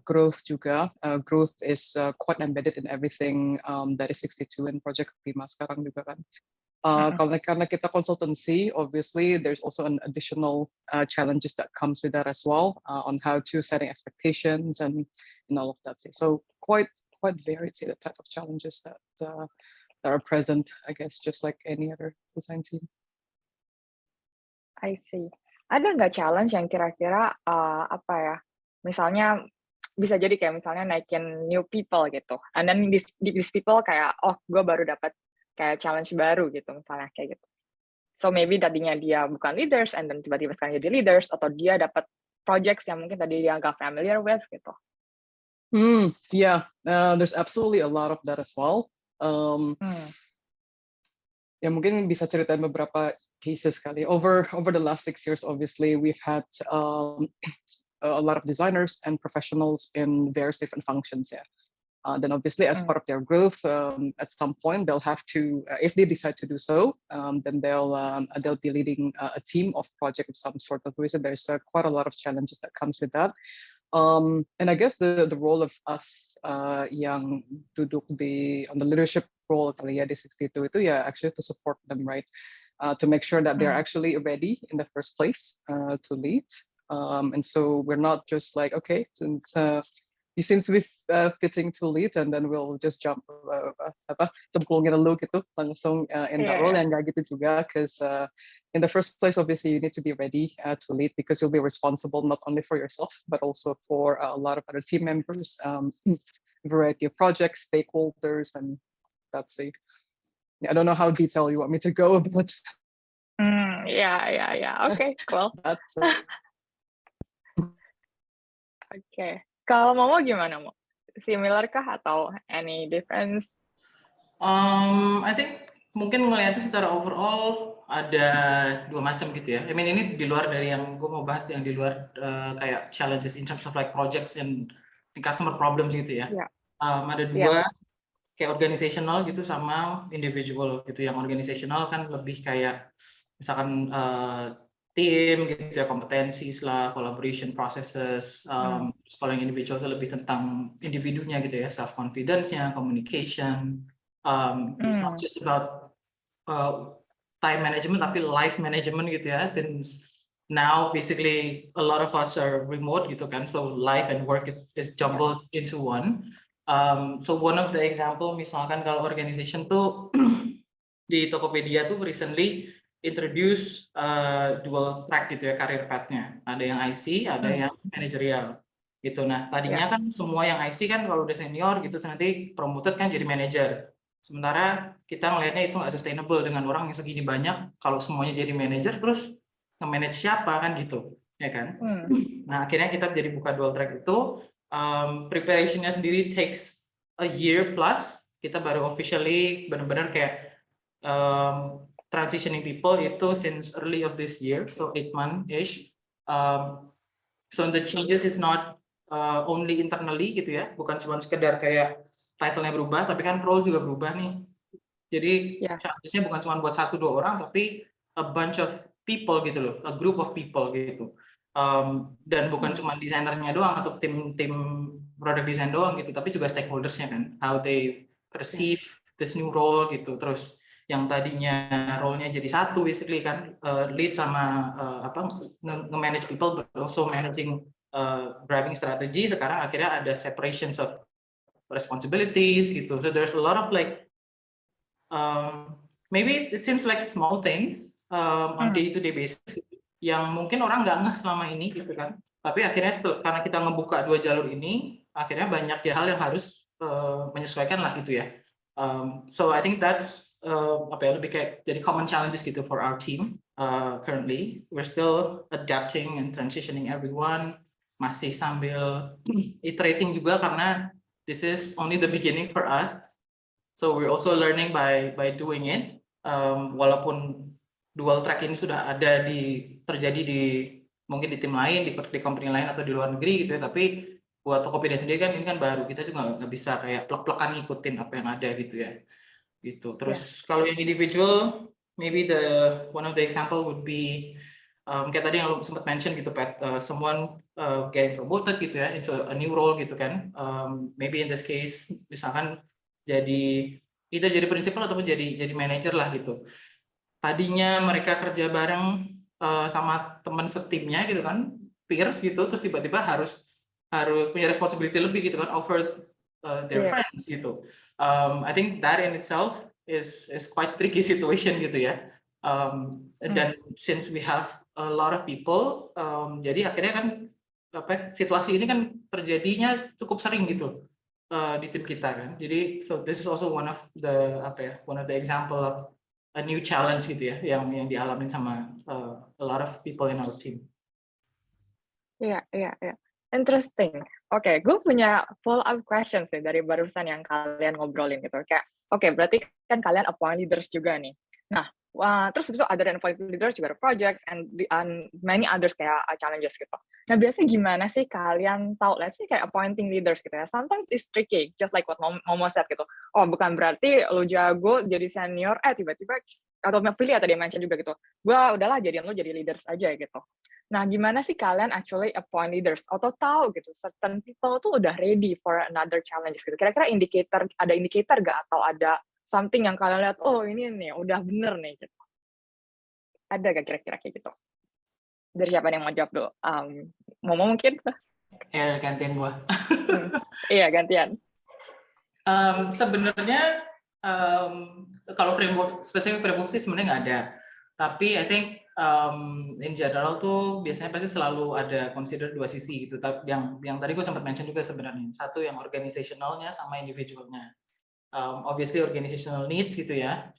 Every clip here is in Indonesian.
growth juga. Growth is quite embedded in everything that is 62 in Project Prima sekarang juga kan. Karena kita consultancy, obviously there's also an additional challenges that comes with that as well on how to setting expectations and all of that. So quite varied, the type of challenges that are present, I guess, just like any other design team. I see. Ada nggak challenge yang kira-kira apa ya? Misalnya bisa jadi kayak misalnya naikin new people gitu, and then these people kayak gue baru dapat kayak challenge baru gitu misalnya kayak gitu. So maybe tadinya dia bukan leaders, and then tiba-tiba sekarang jadi leaders, atau dia dapat projects yang mungkin tadi dia nggak familiar with gitu. Yeah, there's absolutely a lot of that as well. Ya mungkin bisa ceritain beberapa cases kali. Over the last 6 years, obviously we've had a lot of designers and professionals in various different functions. Yeah. Then obviously as part of their growth, at some point they'll have to, if they decide to do so, then they'll be leading a team of project of some sort of reason. There's quite a lot of challenges that comes with that. And I guess the role of us yang duduk on the leadership role kali ya di 62 itu ya actually to support them, right? To make sure that they're actually ready in the first place to lead. And so we're not just like, okay, since you seem to be fitting to lead, and then we'll just jump cemplungin dulu gitu langsung in that role. Yang nggak gitu juga, because in the first place obviously you need to be ready to lead, because you'll be responsible not only for yourself but also for a lot of other team members, variety of projects, stakeholders, and that's it. I don't know how detailed you want me to go, but yeah. Okay, cool. That's Okay. Kalau Momo gimana, Mo? Similar kah atau any difference? I think mungkin ngelihatnya secara overall ada dua macam gitu ya. I mean ini di luar dari yang gue mau bahas, yang di luar kayak challenges in terms of like projects and customer problems gitu ya. Ada dua, kayak organizational gitu sama individual gitu. Yang organizational kan lebih kayak misalkan tim gitu ya, kompetensi lah, collaboration processes. Kalau yang individual itu lebih tentang individunya gitu ya, self confidence-nya, communication. It's not just about time management tapi life management gitu ya, since now basically a lot of us are remote gitu kan, so life and work is jumbled into one. So one of the example misalkan kalau organization tuh di Tokopedia tuh recently introduce dual track gitu ya, career path-nya. Ada yang IC, ada yang managerial gitu. Nah tadinya kan semua yang IC kan kalau udah senior gitu nanti promoted kan jadi manager. Sementara kita melihatnya itu nggak sustainable dengan orang yang segini banyak, kalau semuanya jadi manager terus nge-manage siapa kan gitu, ya kan? Nah akhirnya kita jadi buka dual track itu. Preparation-nya sendiri takes a year plus. Kita baru officially benar-benar kayak transitioning people itu since early of this year, so 8 months-ish. So the changes is not only internally gitu ya, bukan cuma sekedar kayak title-nya berubah, tapi kan role juga berubah nih. Jadi challenges-nya bukan cuma buat 1-2 orang, tapi a bunch of people gitu loh, a group of people gitu. Dan bukan cuma desainernya doang atau tim product design doang gitu, tapi juga stakeholders-nya kan, how they perceive this new role gitu. Terus yang tadinya role-nya jadi satu basically kan, lead sama nge-manage people but also managing driving strategy, sekarang akhirnya ada separations of responsibilities gitu. So there's a lot of like maybe it seems like small things on day-to-day basis yang mungkin orang nggak ngeh selama ini gitu kan, tapi akhirnya karena kita ngebuka 2 jalur ini, akhirnya banyak hal yang harus menyesuaikan lah gitu ya. So I think that's lebih kayak jadi common challenges gitu for our team. Currently we're still adapting and transitioning everyone, masih sambil iterating juga karena this is only the beginning for us, so we're also learning by doing it. Walaupun dual track ini sudah ada terjadi di mungkin di tim lain, di company lain atau di luar negeri gitu ya, tapi buat Tokopedia sendiri kan ini kan baru, kita juga nggak bisa kayak plek-plekan ngikutin apa yang ada gitu ya. Gitu. Terus kalau yang individual, maybe one of the example would be kayak tadi yang lu sempat mention gitu Pat, someone getting promoted gitu ya into a new role gitu kan, maybe in this case misalkan jadi either jadi principal ataupun jadi manager lah gitu. Tadinya mereka kerja bareng sama teman setimnya gitu kan, peers gitu, terus tiba-tiba harus punya responsibility lebih gitu kan over their Iya. friends gitu. I think that in itself is quite tricky situation gitu ya. Dan since we have a lot of people, jadi akhirnya kan situasi ini kan terjadinya cukup sering gitu di tim kita kan. Jadi so this is also one of the example of a new challenge gitu ya yang dialamin sama a lot of people in our team. Iya, iya, iya. Interesting. Oke, gue punya follow-up question sih dari barusan yang kalian ngobrolin gitu. Kayak, oke, berarti kan kalian appoint leaders juga nih. Nah, terus itu other than appoint leaders juga ada projects and many others kayak challenges gitu. Nah, biasanya gimana sih kalian tahu, let's say kayak appointing leaders gitu ya. Sometimes it's tricky, just like what Momo said gitu. Oh, bukan berarti lo jago jadi senior, tiba-tiba, atau pilih atau dia mention juga gitu. Gue udahlah jadian lo jadi leaders aja gitu. Nah, gimana sih kalian actually appoint leaders atau tahu gitu certain people tuh udah ready for another challenge gitu. Kira-kira ada indikator gak atau ada something yang kalian lihat, oh ini nih udah bener nih gitu. Ada gak kira-kira kayak gitu? Dari siapa yang mau jawab dulu? Momo mungkin? Ya gantian gua. Iya, gantian. Sebenarnya kalau spesifik framework sih sebenarnya nggak ada. Tapi I think in general tuh biasanya pasti selalu ada consider dua sisi gitu. Yang tadi gue sempat mention juga sebenarnya. Satu yang organizationalnya sama individualnya. Obviously organizational needs gitu ya.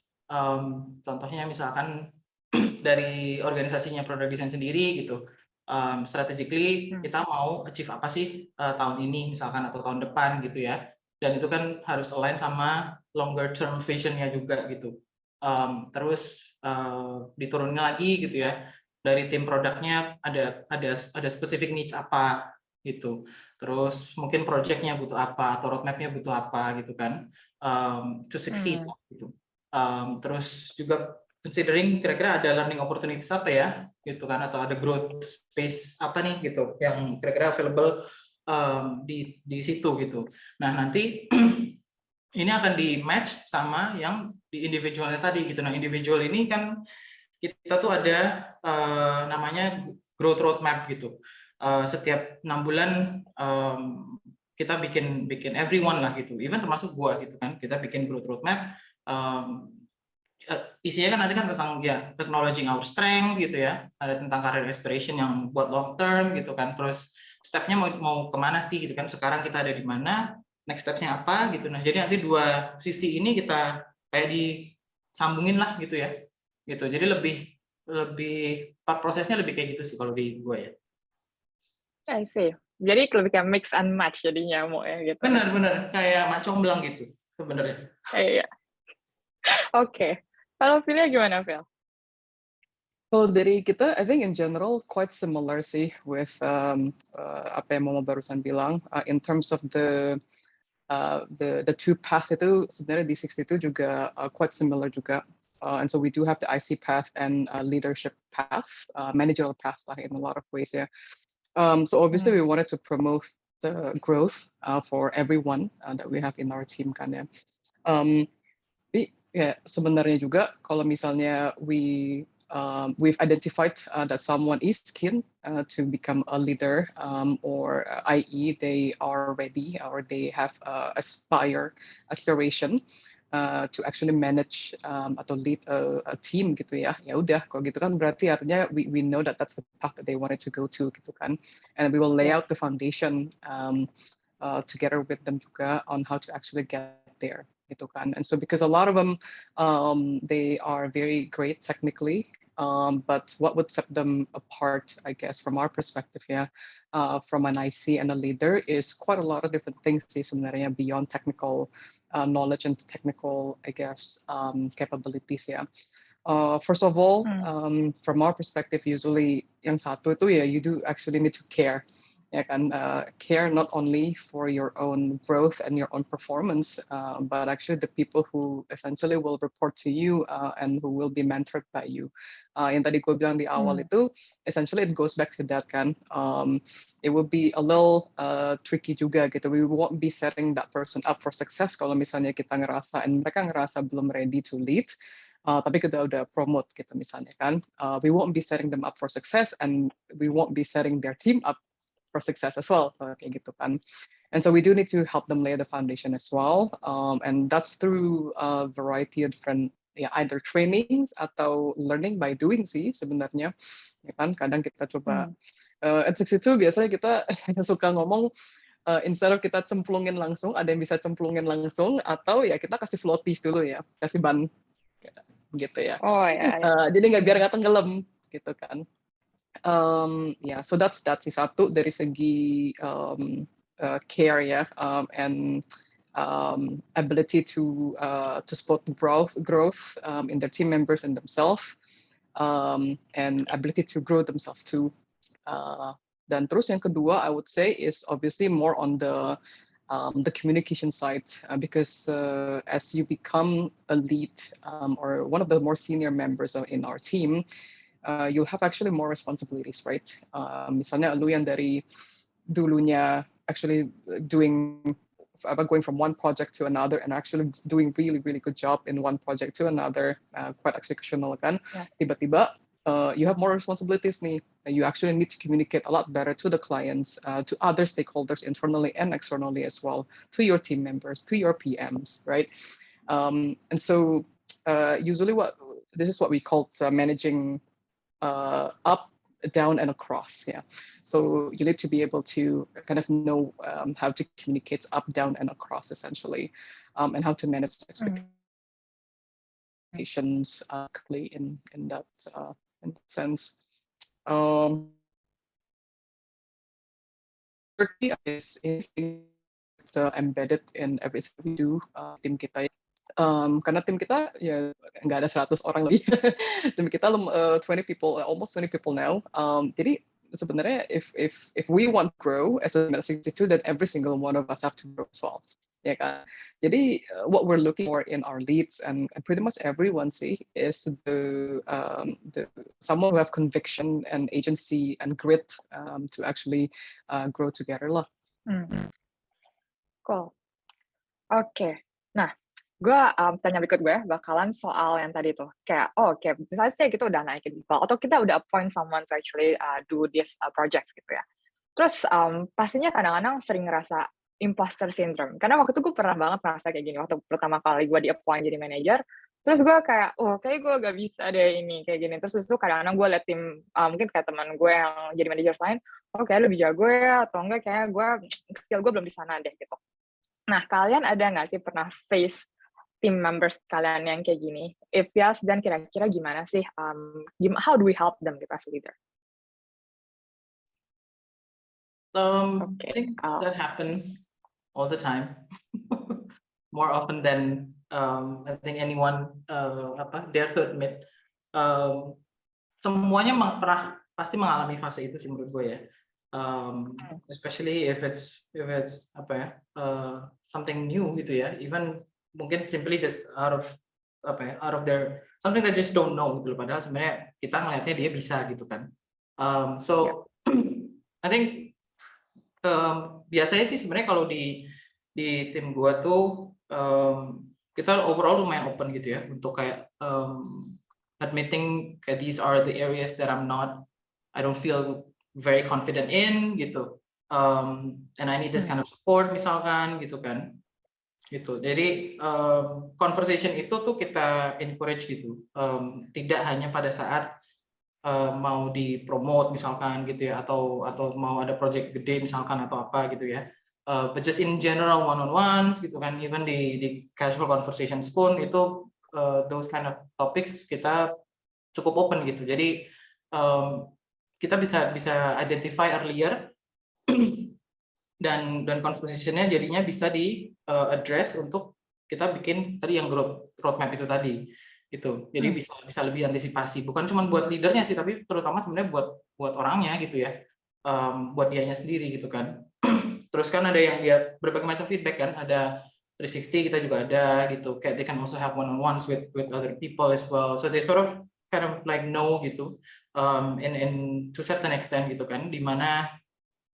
Contohnya misalkan dari organisasinya product design sendiri gitu. Strategically kita mau achieve apa sih tahun ini misalkan atau tahun depan gitu ya. Dan itu kan harus align sama longer term vision-nya juga gitu. Terus diturunin lagi gitu ya, dari tim produknya ada specific needs apa gitu. Terus mungkin project-nya butuh apa atau roadmap-nya butuh apa gitu kan, to succeed gitu. Terus juga considering kira-kira ada learning opportunities apa ya gitu kan, atau ada growth space apa nih gitu yang kira-kira available di situ gitu. Nah nanti ini akan di match sama yang di individualnya tadi gitu. Nah individual ini kan kita tuh ada namanya growth roadmap gitu. Setiap 6 bulan kita bikin everyone lah gitu, even termasuk gua gitu kan, kita bikin growth roadmap. Isinya kan nanti kan tentang ya acknowledging our strengths gitu ya, ada tentang career aspiration yang buat long term gitu kan, terus stepnya mau kemana sih gitu kan, sekarang kita ada di mana, next stepnya apa gitu. Nah jadi nanti dua sisi ini kita kayak disambungin lah gitu ya gitu, jadi lebih prosesnya lebih kayak gitu sih kalau di gue ya. I see. Jadi lebih kayak mix and match jadinya mau ya gitu. Bener kayak macomblang gitu sebenarnya. Iya. Oke. Kalau Philnya gimana, Phil? Kalau dari kita, I think in general quite similar sih with apa yang Mama barusan bilang, in terms of the two path itu sebenarnya di 62 juga quite similar juga. And so we do have the IC path and leadership path, managerial path lah in a lot of ways ya. So obviously we wanted to promote the growth for everyone that we have in our team kan ya. Tapi ya sebenarnya juga kalau misalnya we've identified that someone is keen to become a leader, or i.e. they are ready or they have aspiration to actually manage atau lead a team gitu ya. Ya udah kalau gitu kan berarti artinya we know that that's the path that they wanted to go to gitu kan. And we will lay out the foundation together with them juga on how to actually get there gitu kan. And so because a lot of them they are very great technically, but what would set them apart, I guess, from our perspective, from an IC and a leader is quite a lot of different things sebenarnya beyond technical knowledge and technical, I guess, capabilities ya. First of all, from our perspective, usually yang satu itu ya, you do actually need to care. ya kan, care not only for your own growth and your own performance, but actually the people who essentially will report to you and who will be mentored by you. Yang tadi gue bilang di awal itu, essentially it goes back to that kan. It will be a little tricky juga gitu. We won't be setting that person up for success kalau misalnya kita ngerasa and mereka ngerasa belum ready to lead. Tapi kita udah promote gitu misalnya kan, we won't be setting them up for success and we won't be setting their team up for success as well, kayak gitu kan. And so we do need to help them lay the foundation as well, and that's through a variety of different either trainings atau learning by doing sih sebenarnya, ya kan. Kadang kita coba at Six itu biasanya kita suka ngomong instead of kita cemplungin langsung, ada yang bisa cemplungin langsung atau ya kita kasih floaties dulu ya, kasih ban gitu ya. Oh ya. Jadi biar nggak tenggelam gitu kan. So that's sih satu dari segi care ya, and ability to support growth in their team members and themselves, and ability to grow themselves too. Dan terus yang kedua, I would say is obviously more on the communication side, because as you become a lead or one of the more senior members in our team, you'll have actually more responsibilities, right? Misalnya lu yang dari dulunya actually going from one project to another and actually doing really really good job in one project to another, quite executional kan. Tiba-tiba you have more responsibilities nih. You actually need to communicate a lot better to the clients, to other stakeholders internally and externally as well, to your team members, to your PMs, right? And so usually this is what we call managing up, down, and across. Yeah. So you need to be able to kind of know how to communicate up, down, and across essentially, and how to manage expectations in that sense. Is embedded in everything we do, tim kita. Karena tim kita ya nggak ada 100 orang lebih. Tim kita 20 people, almost 20 people now. Jadi sebenarnya if we want to grow as a Meta62, then every single one of us have to grow as well. Ya kan? Jadi what we're looking for in our leads and pretty much everyone sih is the someone who have conviction and agency and grit to actually grow together lah. Cool. Oke. Nah, gue tanya berikut gue bakalan soal yang tadi tuh kayak misalnya sih kita udah naikin people atau kita udah appoint someone to actually do this projects gitu ya. Terus pastinya kadang-kadang sering ngerasa imposter syndrome. Karena waktu itu gue pernah banget merasa kayak gini waktu pertama kali gue di-appoint jadi manager. Terus gue kayak, kayak gue gak bisa deh ini kayak gini. Terus itu kadang-kadang gue liat tim, mungkin kayak teman gue yang jadi manager lain, kayak lebih jago ya, atau enggak kayak skill gue belum di sana deh gitu. Nah, kalian ada nggak sih pernah face team members kalian yang kayak gini? If yes, dan kira-kira gimana sih? How do we help them gitu as a leader? I think that happens all the time, more often than I think anyone dare to admit. Semuanya pasti mengalami fase itu sih menurut gue ya. Especially if it's something new gitu ya, even mungkin simply just out of their something that just don't know gitu loh, padahal sebenarnya kita ngelihatnya dia bisa gitu kan. I think biasanya sih sebenarnya kalau di tim gua tuh kita overall lumayan open gitu ya untuk kayak admitting kayak these are the areas that I don't feel very confident in gitu, and I need this kind of support misalkan gitu kan, gitu. Jadi conversation itu tuh kita encourage gitu, tidak hanya pada saat mau dipromote misalkan gitu ya, atau mau ada project gede misalkan atau apa gitu ya, but just in general one-on-ones gitu kan, even di casual conversations pun itu those kind of topics kita cukup open gitu. Jadi kita bisa identify earlier dan conversation-nya jadinya bisa di address untuk kita bikin tadi yang growth roadmap itu tadi gitu. Jadi bisa lebih antisipasi, bukan cuma buat leadernya sih, tapi terutama sebenarnya buat orangnya gitu ya. buat dianya sendiri gitu kan. Terus kan ada yang dia berbagai macam feedback kan, ada 360 kita juga ada gitu. Kayak they can also have one-on-ones with other people as well. So they sort of kind of like know gitu, in to certain extent gitu kan, di mana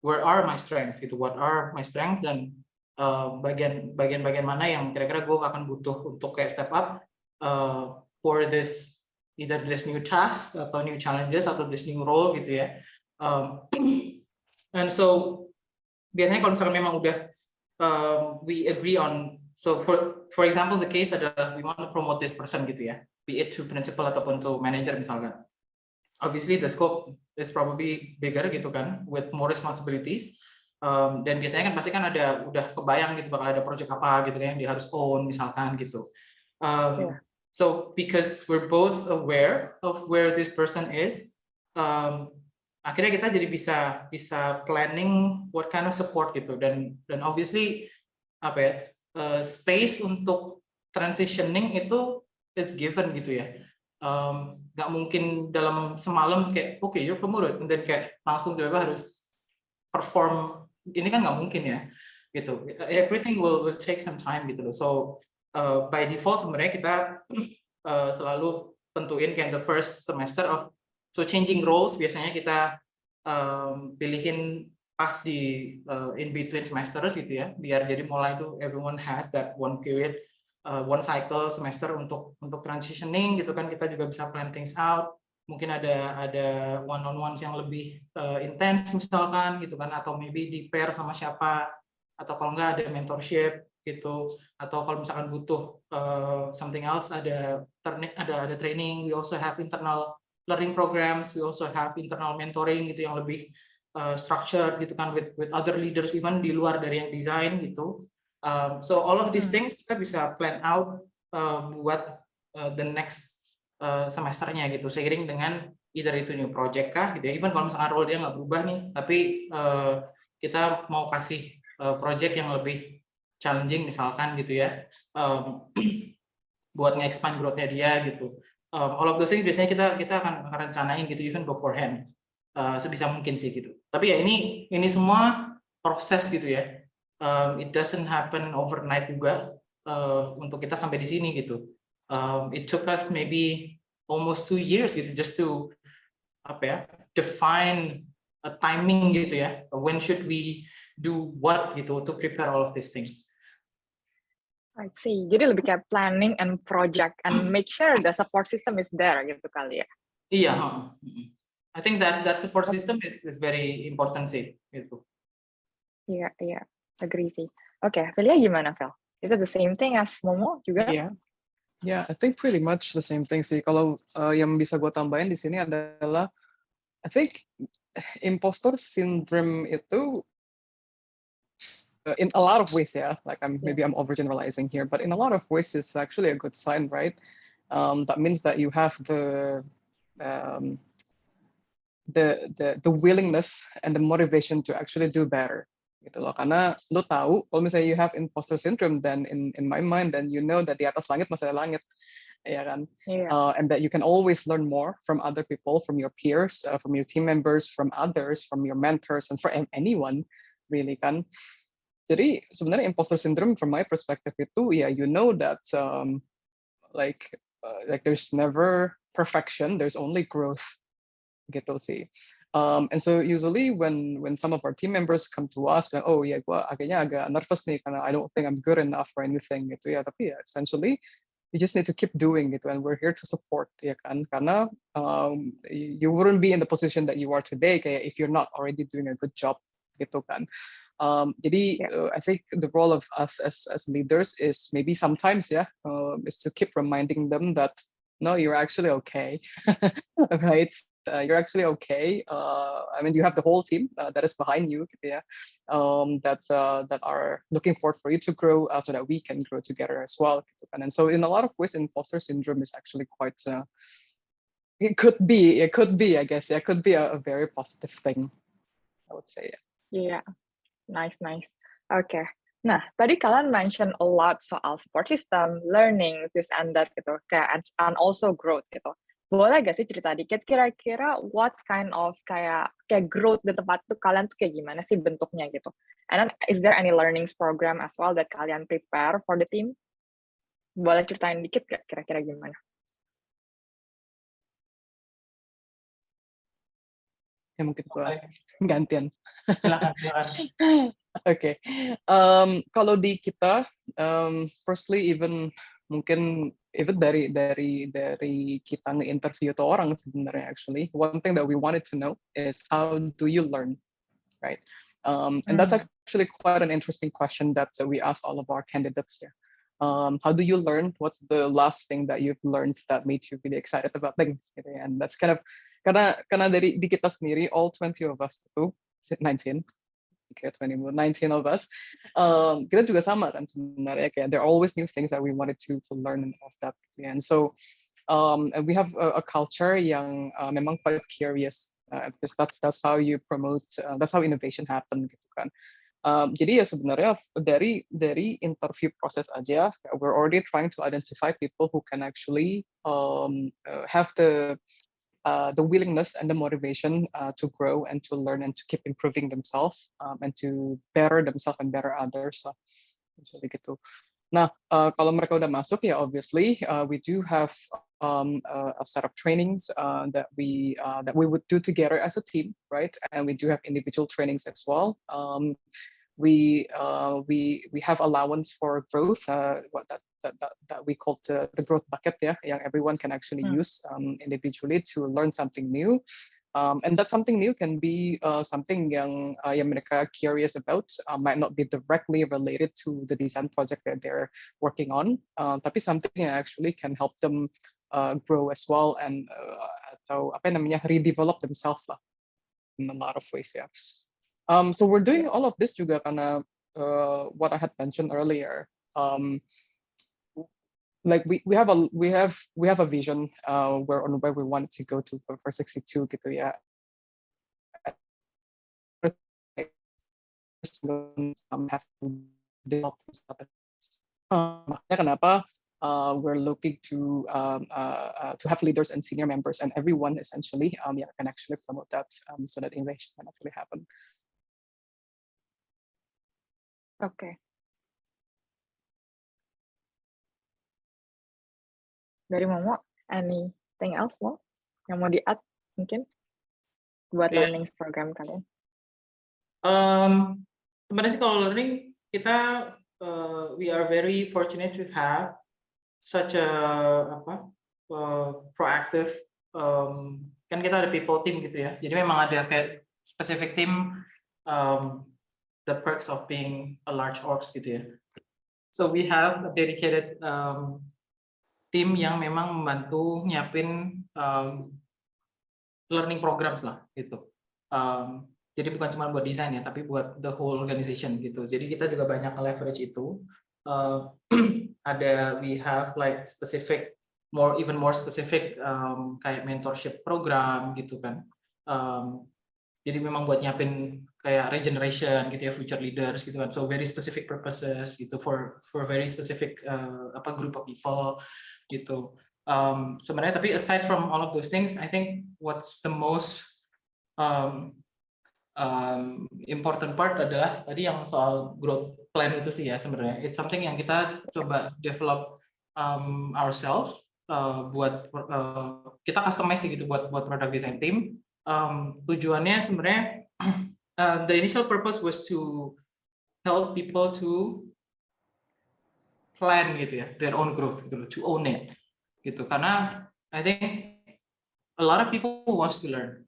where are my strengths gitu, what are my strengths, dan bagian mana yang kira-kira gue akan butuh untuk kayak step up for this, either this new task atau new challenges atau this new role gitu ya. And so biasanya kalau misalkan memang udah we agree on, so for example the case adalah we want to promote this person gitu ya, be it to principal ataupun to manager misalkan. Obviously the scope is probably bigger gitu kan, with more responsibilities, dan biasanya kan pasti kan ada udah kebayang gitu bakal ada project apa gitu kan yang dia harus own misalkan gitu. So because we're both aware of where this person is, akhirnya kita jadi bisa planning what kind of support gitu, dan obviously apa ya, space untuk transitioning itu is given gitu ya. Nggak mungkin dalam semalam kayak oke, you're promoted, dan kayak langsung tiba-tiba harus perform, ini kan nggak mungkin ya gitu. Everything will take some time gitu loh. So by default sebenarnya kita selalu tentuin kayak the first semester of, so changing roles biasanya kita pilihin pas di in between semesters gitu ya, biar jadi mulai itu everyone has that one period, one cycle semester untuk transitioning gitu kan. Kita juga bisa plan things out, mungkin ada one-on-ones yang lebih intens misalkan gitu kan, atau maybe di pair sama siapa, atau kalau enggak ada mentorship gitu, atau kalau misalkan butuh something else ada training. We also have internal learning programs, we also have internal mentoring gitu yang lebih structured gitu kan, with other leaders even di luar dari yang desain gitu. So all of these things kita bisa plan out buat the next semesternya gitu, seiring dengan either itu new project kah gitu ya. Even kalau misalkan role dia nggak berubah nih, tapi kita mau kasih project yang lebih challenging misalkan gitu ya, buat nge-expand growth-nya dia gitu. All of those things biasanya kita akan rencanain gitu even beforehand, sebisa mungkin sih gitu. Tapi ya ini semua proses gitu ya. It doesn't happen overnight juga untuk kita sampai di sini gitu. It took us maybe almost 2 years gitu just to define a timing gitu ya. When should we do what gitu to prepare all of these things. I see. Jadi lebih kayak planning and project and make sure the support system is there gitu kali ya. Iya. I think that support system is very important sih gitu. Iya, agree sih. Oke, Velia gimana, Vel? Is it the same thing as Momo juga? Yeah, I think pretty much the same thing sih. Kalau yang bisa gue tambahin di sini adalah, I think imposter syndrome itu in a lot of ways, like maybe I'm overgeneralizing here, but in a lot of ways it's actually a good sign, right? That means that you have the willingness and the motivation to actually do better. Gitu loh. Karena lo tahu kalau misalnya you have imposter syndrome, then in my mind, then you know that di atas langit masih ada langit, ya kan? And that you can always learn more from other people, from your peers, from your team members, from others, from your mentors, and from anyone, really kan? Jadi sebenarnya imposter syndrome from my perspective itu ya, you know that like there's never perfection, there's only growth gitu sih. And so usually when some of our team members come to us, oh ya gua akhirnya agak nervous nih karena I don't think I'm good enough or anything gitu ya, tapi ya essentially you just need to keep doing gitu, and we're here to support ya kan, karena you wouldn't be in the position that you are today kayak if you're not already doing a good job gitu kan. Jadi I think the role of us as leaders is maybe sometimes is to keep reminding them that no, you're actually okay, right? You're actually okay. I mean, you have the whole team that is behind you, gitu ya, that are looking forward for you to grow, so that we can grow together as well. Gitu kan. And so, in a lot of ways, imposter syndrome is actually quite. It could be, I guess. It could be a very positive thing, I would say. Yeah, nice. Okay. Nah, tadi kalian mention a lot soal support system, learning, this and that gitu, kayak and also growth gitu. boleh gak sih cerita dikit kira-kira what kind of kayak growth di tempat tuh kalian tuh kayak gimana sih bentuknya gitu? And then is there any learnings program as well that kalian prepare for the team? Boleh ceritain dikit gak kira-kira gimana? Ya mungkin gua Oke, gantian. silakan, silakan. Oke, kalau di kita, firstly mungkin even dari kita nge-interview tuh orang sebenarnya actually, one thing that we wanted to know is how do you learn, right? And that's actually quite an interesting question that we ask all of our candidates here. How do you learn? What's the last thing that you've learned that made you really excited about things? Gitu ya. And that's kind of karena di kita sendiri, all 20 of us itu 19 kayak 19 of us, kita juga sama kan sebenarnya, kayak there are always new things that we wanted to learn and all that. And so and we have a culture yang memang quite curious, because that's how you promote, that's how innovation happen gitu kan. Jadi ya sebenarnya dari interview proses aja, we're already trying to identify people who can actually have the willingness and the motivation to grow and to learn and to keep improving themselves, and to better themselves and better others lah. Jadi gitu. Nah, kalau mereka udah masuk ya obviously we do have a set of trainings that we would do together as a team, right? And we do have individual trainings as well. We have allowance for growth, what that we call the growth bucket, yeah, yang everyone can actually use individually to learn something new. And that something new can be something yang mereka curious about, might not be directly related to the design project that they're working on, tapi something yang actually can help them grow as well, and atau apa namanya, redevelop themselves lah in a lot of ways, yeah. So we're doing all of this juga karena what I had mentioned earlier. Like we have a vision where we want to go to for 62 gitu ya. Have to develop stuff. Makanya kenapa we're looking to have leaders and senior members and everyone essentially can actually promote that, so that innovation can actually happen. Oke. Dari Momo, anything else Mo yang mau di-add mungkin buat learnings program kalian? Sebenarnya sih kalau learning kita we are very fortunate to have such a proactive, kan kita ada people team gitu ya. Jadi memang ada kayak specific team, the perks of being a large orgs gitu ya. So we have a dedicated tim yang memang membantu nyiapin learning programs lah gitu. Jadi bukan cuma buat desain ya, tapi buat the whole organization gitu. Jadi kita juga banyak leverage itu. We have like specific, even more specific kayak mentorship program gitu kan. Jadi memang buat nyiapin kayak regeneration gitu ya, future leaders gitu kan. So very specific purposes gitu for very specific group of people gitu. Sebenarnya tapi aside from all of those things, I think what's the most important part adalah tadi yang soal growth plan itu sih ya sebenarnya. It's something yang kita coba develop ourselves, buat kita customize gitu buat product design team. Tujuannya sebenarnya the initial purpose was to help people to plan gitu ya, their own growth gitu, to own it gitu. Karena I think a lot of people wants to learn,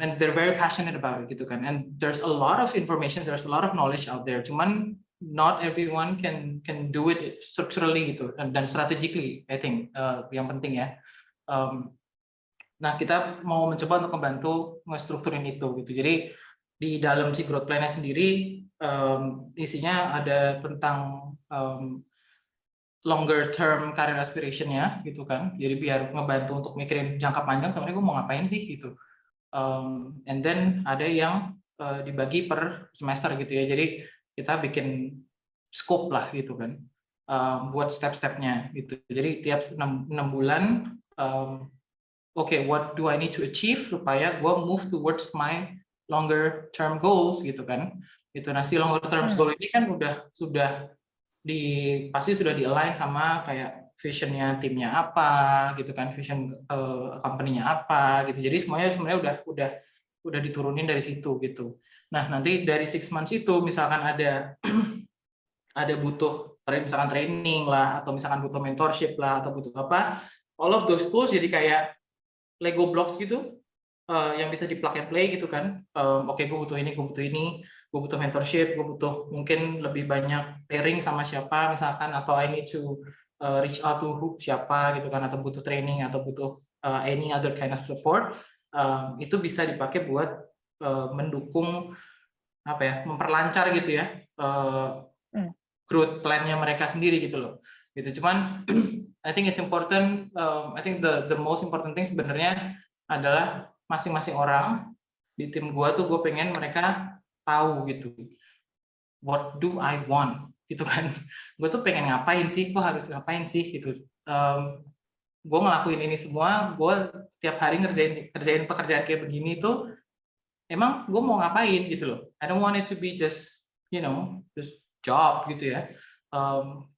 and they're very passionate about it gitu kan. And there's a lot of information, there's a lot of knowledge out there. Cuman not everyone can do it structurally gitu dan strategically, I think yang penting ya. Nah, kita mau mencoba untuk membantu ngestrukturin itu gitu. Jadi di dalam si growth plan-nya sendiri isinya ada tentang longer term career aspiration-nya gitu kan. Jadi biar ngebantu untuk mikirin jangka panjang sebenarnya gue mau ngapain sih gitu. And then ada yang dibagi per semester gitu ya. Jadi kita bikin scope lah gitu kan. Buat step-stepnya gitu. Jadi tiap 6 bulan okay, what do I need to achieve supaya gue move towards my longer term goals gitu kan. Gitu. Nah, si longer term goal ini kan pasti sudah di-align sama kayak visionnya timnya apa gitu kan, vision company-nya apa gitu. Jadi sebenarnya udah diturunin dari situ gitu. Nah, nanti dari 6 months itu misalkan ada butuh misalkan training lah, atau misalkan butuh mentorship lah, atau butuh apa, all of those tools jadi kayak Lego blocks gitu, yang bisa di plug and play gitu kan. Oke, gue butuh ini, gue butuh mentorship, gue butuh mungkin lebih banyak pairing sama siapa misalkan, atau I need to reach out to siapa gitu kan, atau butuh training, atau butuh any other kind of support. Itu bisa dipakai buat mendukung apa ya, memperlancar gitu ya growth plan-nya mereka sendiri gitu loh. Gitu. Cuman I think it's important, I think the most important thing sebenarnya adalah masing-masing orang di tim gua tuh gue pengen mereka tahu gitu. What do I want? Gitu kan. Gue tuh pengen ngapain sih? Gue harus ngapain sih gitu. Gue ngelakuin ini semua, gue tiap hari kerjain pekerjaan kayak begini tuh emang gue mau ngapain gitu loh. I don't want it to be just, just job gitu ya.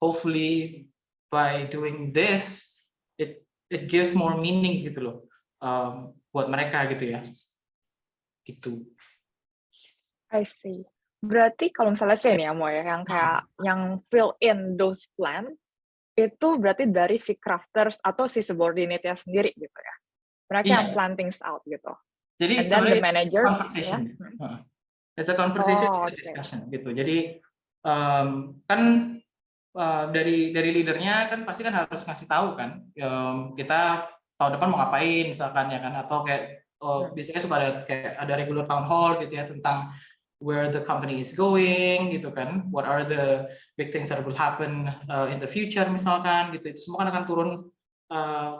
Hopefully by doing this, it gives more meaning gitu loh, buat mereka gitu ya. Gitu. I see. Berarti kalau misalnya sih nih ya Mo ya, yang kayak yang fill in those plan itu berarti dari si crafters atau si subordinate-nya sendiri gitu ya. Mereka yang plan things out gitu. Jadi And then the sebenarnya managers conversation. ya. It's a conversation, Oh, it's a discussion gitu. Jadi kan dari leadernya kan pasti kan harus ngasih tahu kan, kita tahun depan mau ngapain misalkan ya kan, atau kayak biasanya suka ada regular town hall gitu ya tentang where the company is going gitu kan, what are the big things that will happen in the future misalkan gitu. Itu semua kan akan turun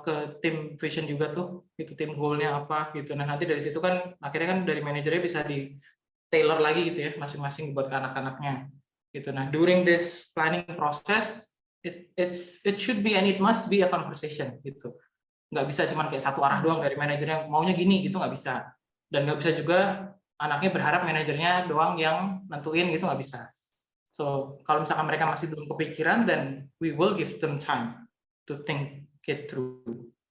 ke tim vision juga tuh, itu tim goal-nya apa gitu. Nah, nanti dari situ kan akhirnya kan dari manajernya bisa di tailor lagi gitu ya masing-masing buat anak-anaknya gitu. Nah, during this planning process, it should be and it must be a conversation gitu. Nggak bisa cuma kayak satu arah doang dari manajernya maunya gini gitu, nggak bisa. Dan nggak bisa juga anaknya berharap manajernya doang yang nentuin gitu, nggak bisa. So kalau misalkan mereka masih belum kepikiran, then we will give them time to think it through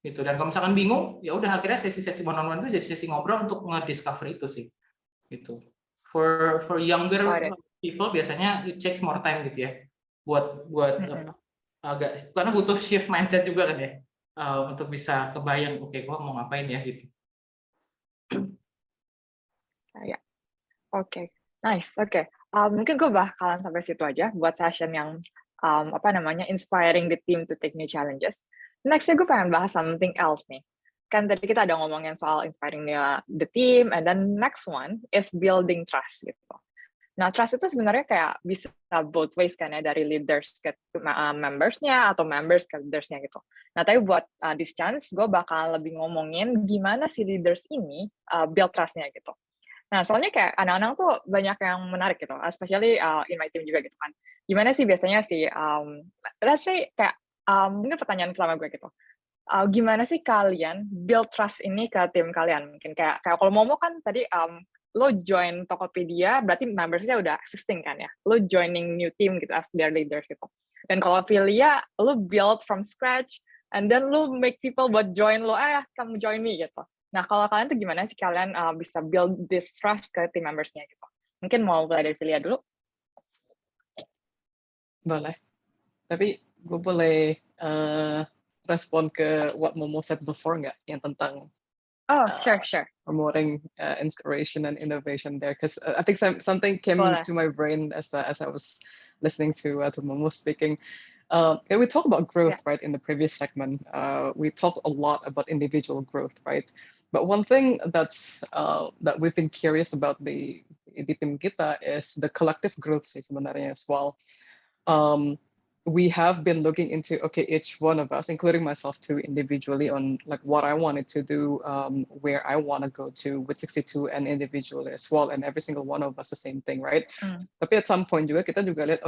gitu. Dan kalau misalkan bingung, ya udah akhirnya sesi-sesi one-on-one itu jadi sesi ngobrol untuk nge-discover itu sih gitu. For younger people biasanya it takes more time gitu ya, buat agak, karena butuh shift mindset juga kan ya, untuk bisa kebayang oke, gua mau ngapain ya gitu. Ya, oke, nice, oke. Mungkin gue bakalan sampai situ aja buat session yang inspiring the team to take new challenges. Nextnya gue pengen bahas something else nih. Kan tadi kita ada ngomongin soal inspiring the team, and then next one is building trust gitu. Nah, trust itu sebenarnya kayak bisa both ways kan ya, dari leaders ke membersnya atau members ke leadersnya gitu. Nah, tapi buat this chance, gue bakal lebih ngomongin gimana si leaders ini build trust-nya gitu. Nah, soalnya kayak anak-anak tuh banyak yang menarik gitu, especially in my team juga gitu kan. Gimana sih biasanya sih, let's say kayak, mungkin pertanyaan pertama gue gitu, gimana sih kalian build trust ini ke tim kalian? Mungkin kayak kalau Momo kan tadi, lo join Tokopedia, berarti membersnya udah existing kan ya? Lo joining new team gitu as their leaders gitu. Dan kalau Philia, lo build from scratch, and then lo make people buat join lo, kamu join me gitu. Nah, kalau kalian tuh gimana sih kalian bisa build this trust ke team membersnya gitu? Mungkin mau mulai dari Philia dulu? Boleh. Tapi gue boleh respon ke what Momo said before nggak? Yang tentang Sure. promoting inspiration and innovation there, because I think something came to my brain as I was listening to Momo speaking. We talked about growth, right, in the previous segment. We talked a lot about individual growth, right? But one thing that's that we've been curious about di tim kita is the collective growth sih sebenarnya as well. We have been looking into, each one of us, including myself too, individually on like what I wanted to do, where I want to go to with 62 and individually as well, and every single one of us the same thing, right? Tapi at some point juga kita juga lihat,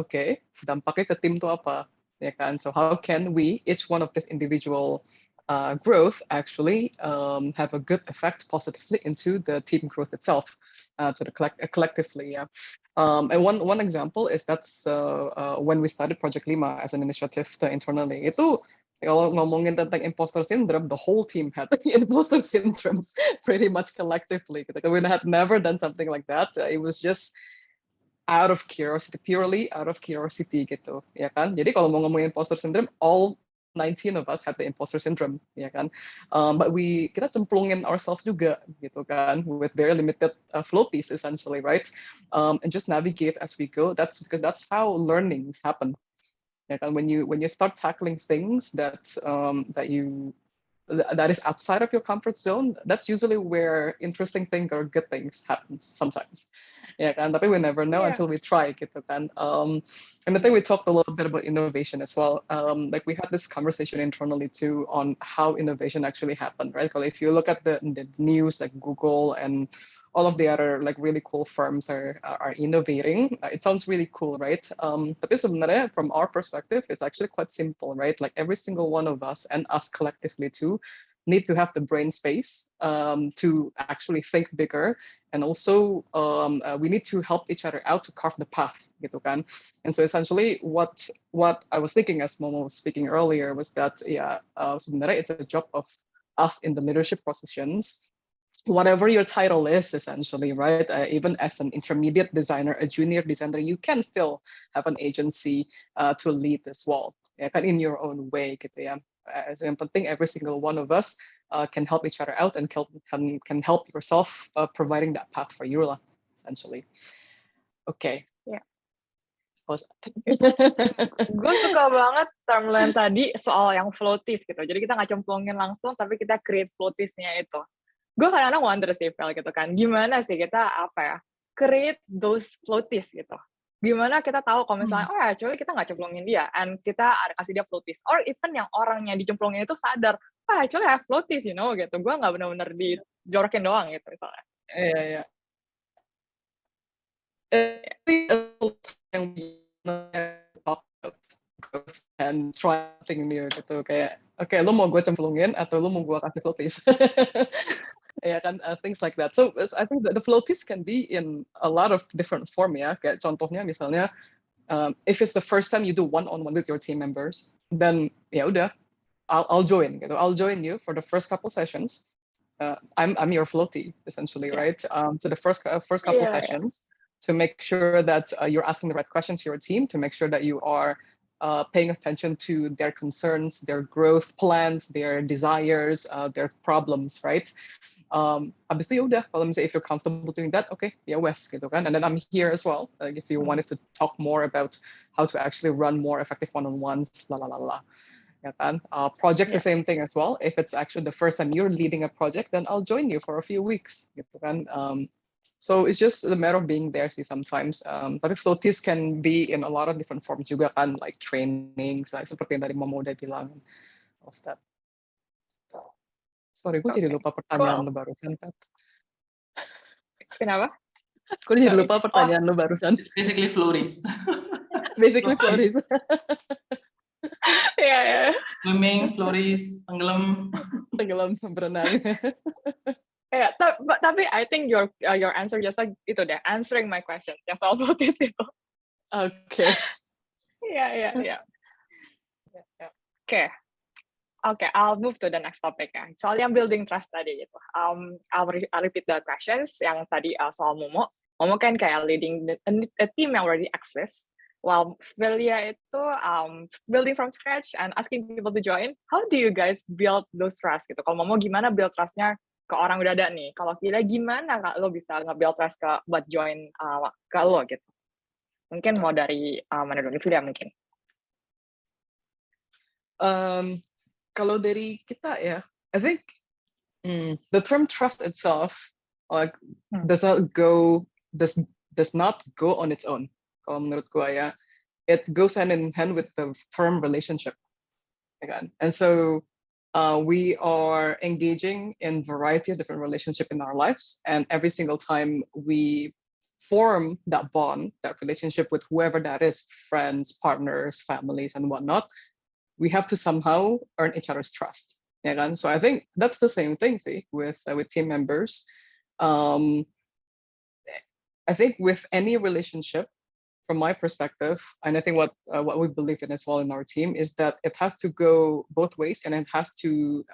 dampaknya ke tim tuh apa, ya kan? So how can we, each one of this individual growth actually have a good effect positively into the team growth itself, to the collectively. Yeah. And one example is that's when we started Project Lima as an initiative internally. Itu kalau ngomongin tentang imposter syndrome, the whole team had imposter syndrome pretty much collectively. We had never done something like that. It was just out of curiosity, purely out of curiosity gitu, ya kan? Jadi kalau mau ngomongin imposter syndrome, all 19 of us had the imposter syndrome, ya kan? But kita cemplungin ourselves juga gitu kan, with very limited floaties essentially, right? And just navigate as we go. That's because that's how learnings happen. Ya kan? When you start tackling things that that is outside of your comfort zone, that's usually where interesting things or good things happen sometimes. Yeah, kan? Tapi we never know Yeah. until we try gitu kan. And I think we talked a little bit about innovation as well. Like we had this conversation internally too on how innovation actually happened, right? Because if you look at the news like Google and all of the other like really cool firms are innovating. It sounds really cool, right? Tapi sebenarnya from our perspective, it's actually quite simple, right? Like every single one of us and us collectively too need to have the brain space to actually think bigger, and also we need to help each other out to carve the path, gitu kan? And so essentially, what I was thinking as Momo was speaking earlier was that sebenarnya it's a job of us in the leadership positions, whatever your title is, essentially, right? Even as an intermediate designer, a junior designer, you can still have an agency to lead this wall, ya kan, in your own way, gitu ya. Yang penting, every single one of us can help each other out and can help yourself providing that path for you lah, essentially. Okay. Yeah. Oh. Gue suka banget timeline tadi soal yang floaties gitu. Jadi kita nggak cemplungin langsung, tapi kita create floatiesnya itu. Gue kadang-kadang wonder sih, Vel, gitu kan. Gimana sih kita, create those floaties gitu. Gimana kita tahu kalau misalnya, actually kita nggak cemplungin dia, and kita ada kasih dia floaties. Or even yang orangnya dicemplungin itu sadar, actually I have floaties, you know, gitu. Gue nggak benar-benar dijorokin doang gitu, misalnya. Iya. Yang talk about and try something new gitu, kayak oke, lo mau gue cemplungin atau lo mau gue kasih floaties. Ya kan, things like that. So I think the floaties can be in a lot of different form ya. Kayak contohnya misalnya, if it's the first time you do one-on-one with your team members, then ya udah, I'll join gitu. I'll join you for the first couple sessions. I'm your floaty essentially, right? So the first couple sessions to make sure that you're asking the right questions to your team, to make sure that you are paying attention to their concerns, their growth plans, their desires, their problems, right? Habis itu ya udah, kalau misalnya if you're comfortable doing that, okay, ya wes gitu kan. And then I'm here as well, like if you wanted to talk more about how to actually run more effective one-on-ones, ya kan. Projects the same thing as well. If it's actually the first time you're leading a project, then I'll join you for a few weeks, gitu kan. So it's just a matter of being there sih sometimes. Tapi floaties can be in a lot of different forms juga kan, like trainings, like seperti yang tadi Momo udah bilang, of that. Sorry, gue jadi lupa pertanyaan lo barusan, Pat. Kenapa? Gue jadi lupa pertanyaan lo barusan. It's basically floaties. Basically floaties. Iya. Swimming, floaties, tenggelam. Tenggelam, berenang. Yeah, tapi I think your answer just like itu deh, answering my question yang soal floaties itu. Okay. Yeah. Okay, I'll move to the next topic ya. Soal yang building trust tadi gitu. I'll repeat the questions yang tadi soal Momo. Momo kan kayak leading a team yang already exists. While Velia itu building from scratch and asking people to join. How do you guys build those trust gitu? Kalau Momo gimana build trustnya ke orang udah ada nih? Kalau Velia gimana lo bisa nge-build trust buat join ke lo gitu? Mungkin mau dari mana dulu? Velia mungkin. Kalau dari kita ya, I think the term trust itself like does not go on its own. Kalau menurut gue ya, it goes hand in hand with the term relationship. Again. And so we are engaging in variety of different relationships in our lives, and every single time we form that bond, that relationship with whoever that is, friends, partners, families, and whatnot, we have to somehow earn each other's trust. Ya kan? So I think that's the same thing sih with team members. Um, I think with any relationship, from my perspective, and I think what we believe in as well in our team is that it has to go both ways, and it has to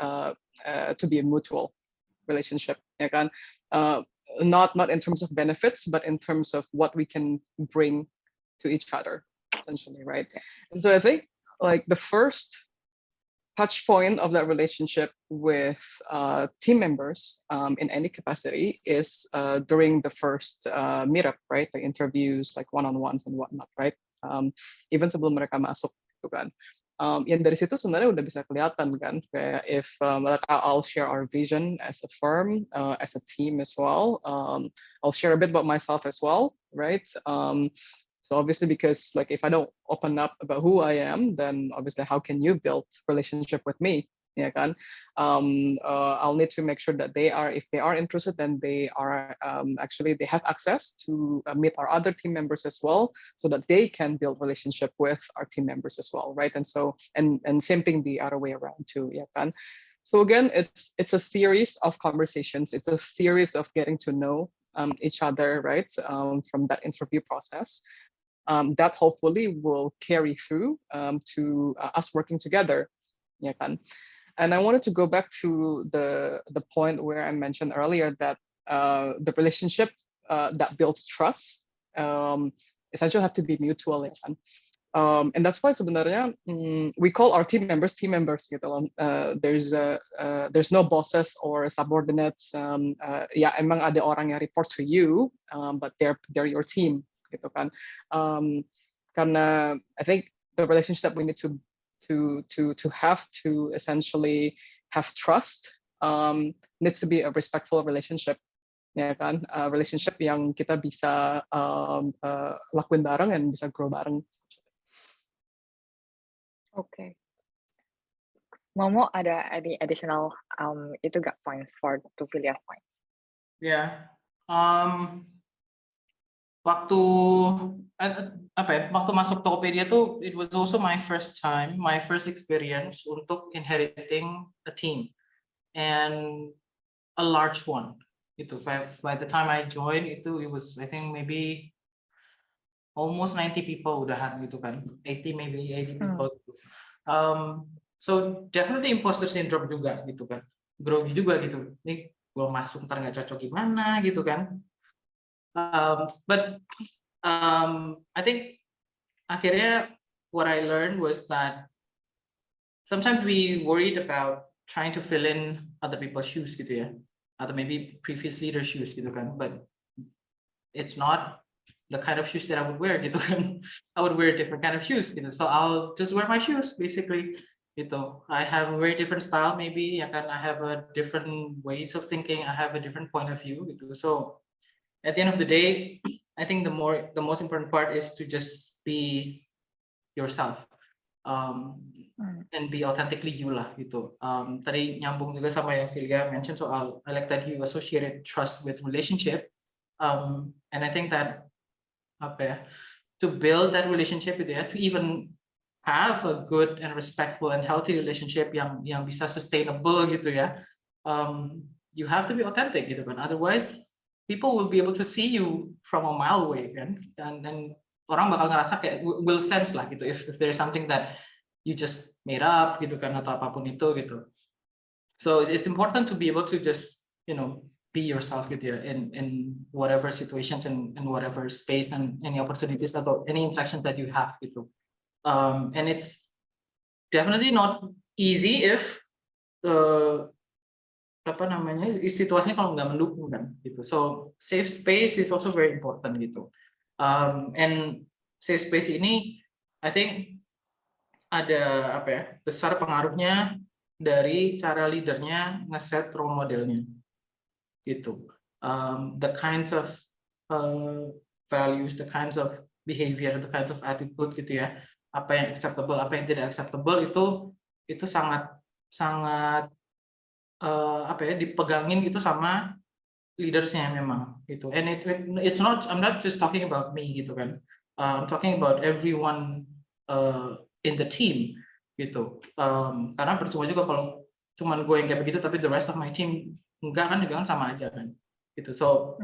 be a mutual relationship. Ya kan? Not in terms of benefits, but in terms of what we can bring to each other, essentially, right? And so I think like the first touch point of that relationship with team members in any capacity is during the first meetup, right? The interviews, like one-on-ones and whatnot, right? Even sebelum mereka masuk, gitu kan. Yang dari situ sebenarnya udah bisa kelihatan kan, kayak if like I'll share our vision as a firm, as a team as well. I'll share a bit about myself as well, right? So obviously, because like if I don't open up about who I am, then obviously how can you build relationship with me? Yeah, kan? I'll need to make sure that if they are interested, then they are actually they have access to meet our other team members as well, so that they can build relationship with our team members as well, right? And so and same thing the other way around too, yeah, kan? So again, it's a series of conversations. It's a series of getting to know each other, right? From that interview process. That hopefully will carry through to us working together. Yeah, kan? And I wanted to go back to the point where I mentioned earlier that the relationship that builds trust essentially have to be mutual, ya kan? And that's why sebenarnya we call our team members gitu loh. There's no bosses or subordinates. Ya emang ada orang yang report to you, but they're your team, gitu kan. Karena I think the relationship that we need to have to essentially have trust needs to be a respectful relationship, ya kan? Relationship yang kita bisa lakuin bareng and bisa grow bareng. Oke. Momo ada any additional itu gak points for to fill your points? Ya, waktu waktu masuk Tokopedia tuh it was also my first experience untuk inheriting a team and a large one gitu. By the time I joined it was I think maybe almost 90 people udahan gitu kan, 80 people. So definitely imposter syndrome juga gitu kan, grogi juga gitu, nih gue masuk ntar nggak cocok gimana gitu kan. But I think akhirnya what I learned was that sometimes we worried about trying to fill in other people's shoes gitu ya, atau maybe previous leader shoes gitu kan, but it's not the kind of shoes that I would wear gitu kan. I would wear different kind of shoes gitu, so I'll just wear my shoes basically gitu. I have a very different style maybe, ya kan, I have a different ways of thinking, I have a different point of view gitu. So at the end of the day, I think the most important part is to just be yourself and be authentically you lah gitu. Tadi nyambung juga sama yang Filia mention soal I like that you associated trust with relationship, and I think that to build that relationship gitu ya, to even have a good and respectful and healthy relationship yang bisa sustainable gitu ya, you have to be authentic gitu kan, otherwise people will be able to see you from a mile away kan, dan orang bakal ngerasa kayak will sense lah gitu if there is something that you just made up gitu kan, atau apapun itu gitu. So it's important to be able to just be yourself gitu ya, in whatever situations and in whatever space and any opportunities atau any interactions that you have gitu. And it's definitely not easy if situasinya kalau nggak mendukung kan gitu. So safe space is also very important gitu. And safe space ini I think ada besar pengaruhnya dari cara leadernya ngeset role modelnya gitu. The kinds of values, the kinds of behavior, the kinds of attitude gitu ya, apa yang acceptable, apa yang tidak acceptable itu sangat dipegangin gitu sama leadersnya memang gitu. And it's not, I'm not just talking about me gitu kan, I'm talking about everyone in the team gitu. Karena percuma juga kalau cuman gue yang kayak begitu tapi the rest of my team enggak kan, juga kan sama aja kan gitu. So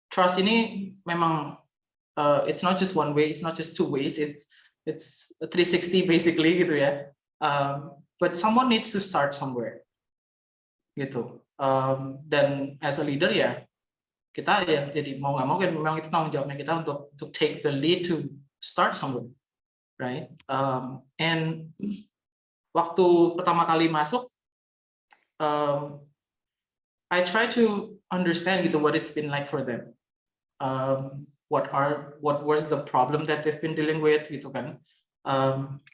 trust ini memang it's not just one way, it's not just two ways, it's a 360 basically gitu ya. But someone needs to start somewhere gitu. Dan as a leader ya kita ya jadi mau nggak mau kan memang itu tanggung jawabnya kita untuk to take the lead to start somewhere, right? And waktu pertama kali masuk, I try to understand gitu what it's been like for them. What was the problem that they've been dealing with gitu kan.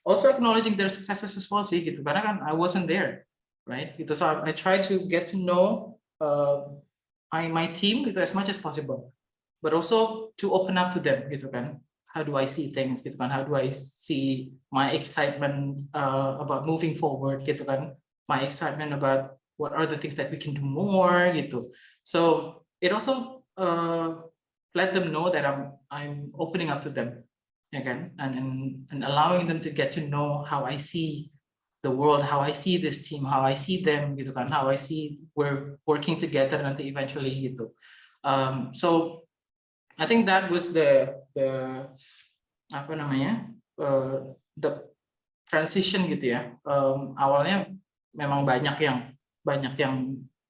Also acknowledging their successes as well sih gitu, karena kan I wasn't there, right? Gitu. So I try to get to know my team gitu as much as possible, but also to open up to them gitu kan. How do I see things gitu kan? How do I see my excitement about moving forward gitu kan? My excitement about what are the things that we can do more gitu. So it also let them know that I'm opening up to them, ya kan? And allowing them to get to know how I see the world, how I see this team, how I see them gitu kan, how I see we're working together nanti eventually gitu. So I think that was the apa namanya the transition gitu ya. Awalnya memang banyak yang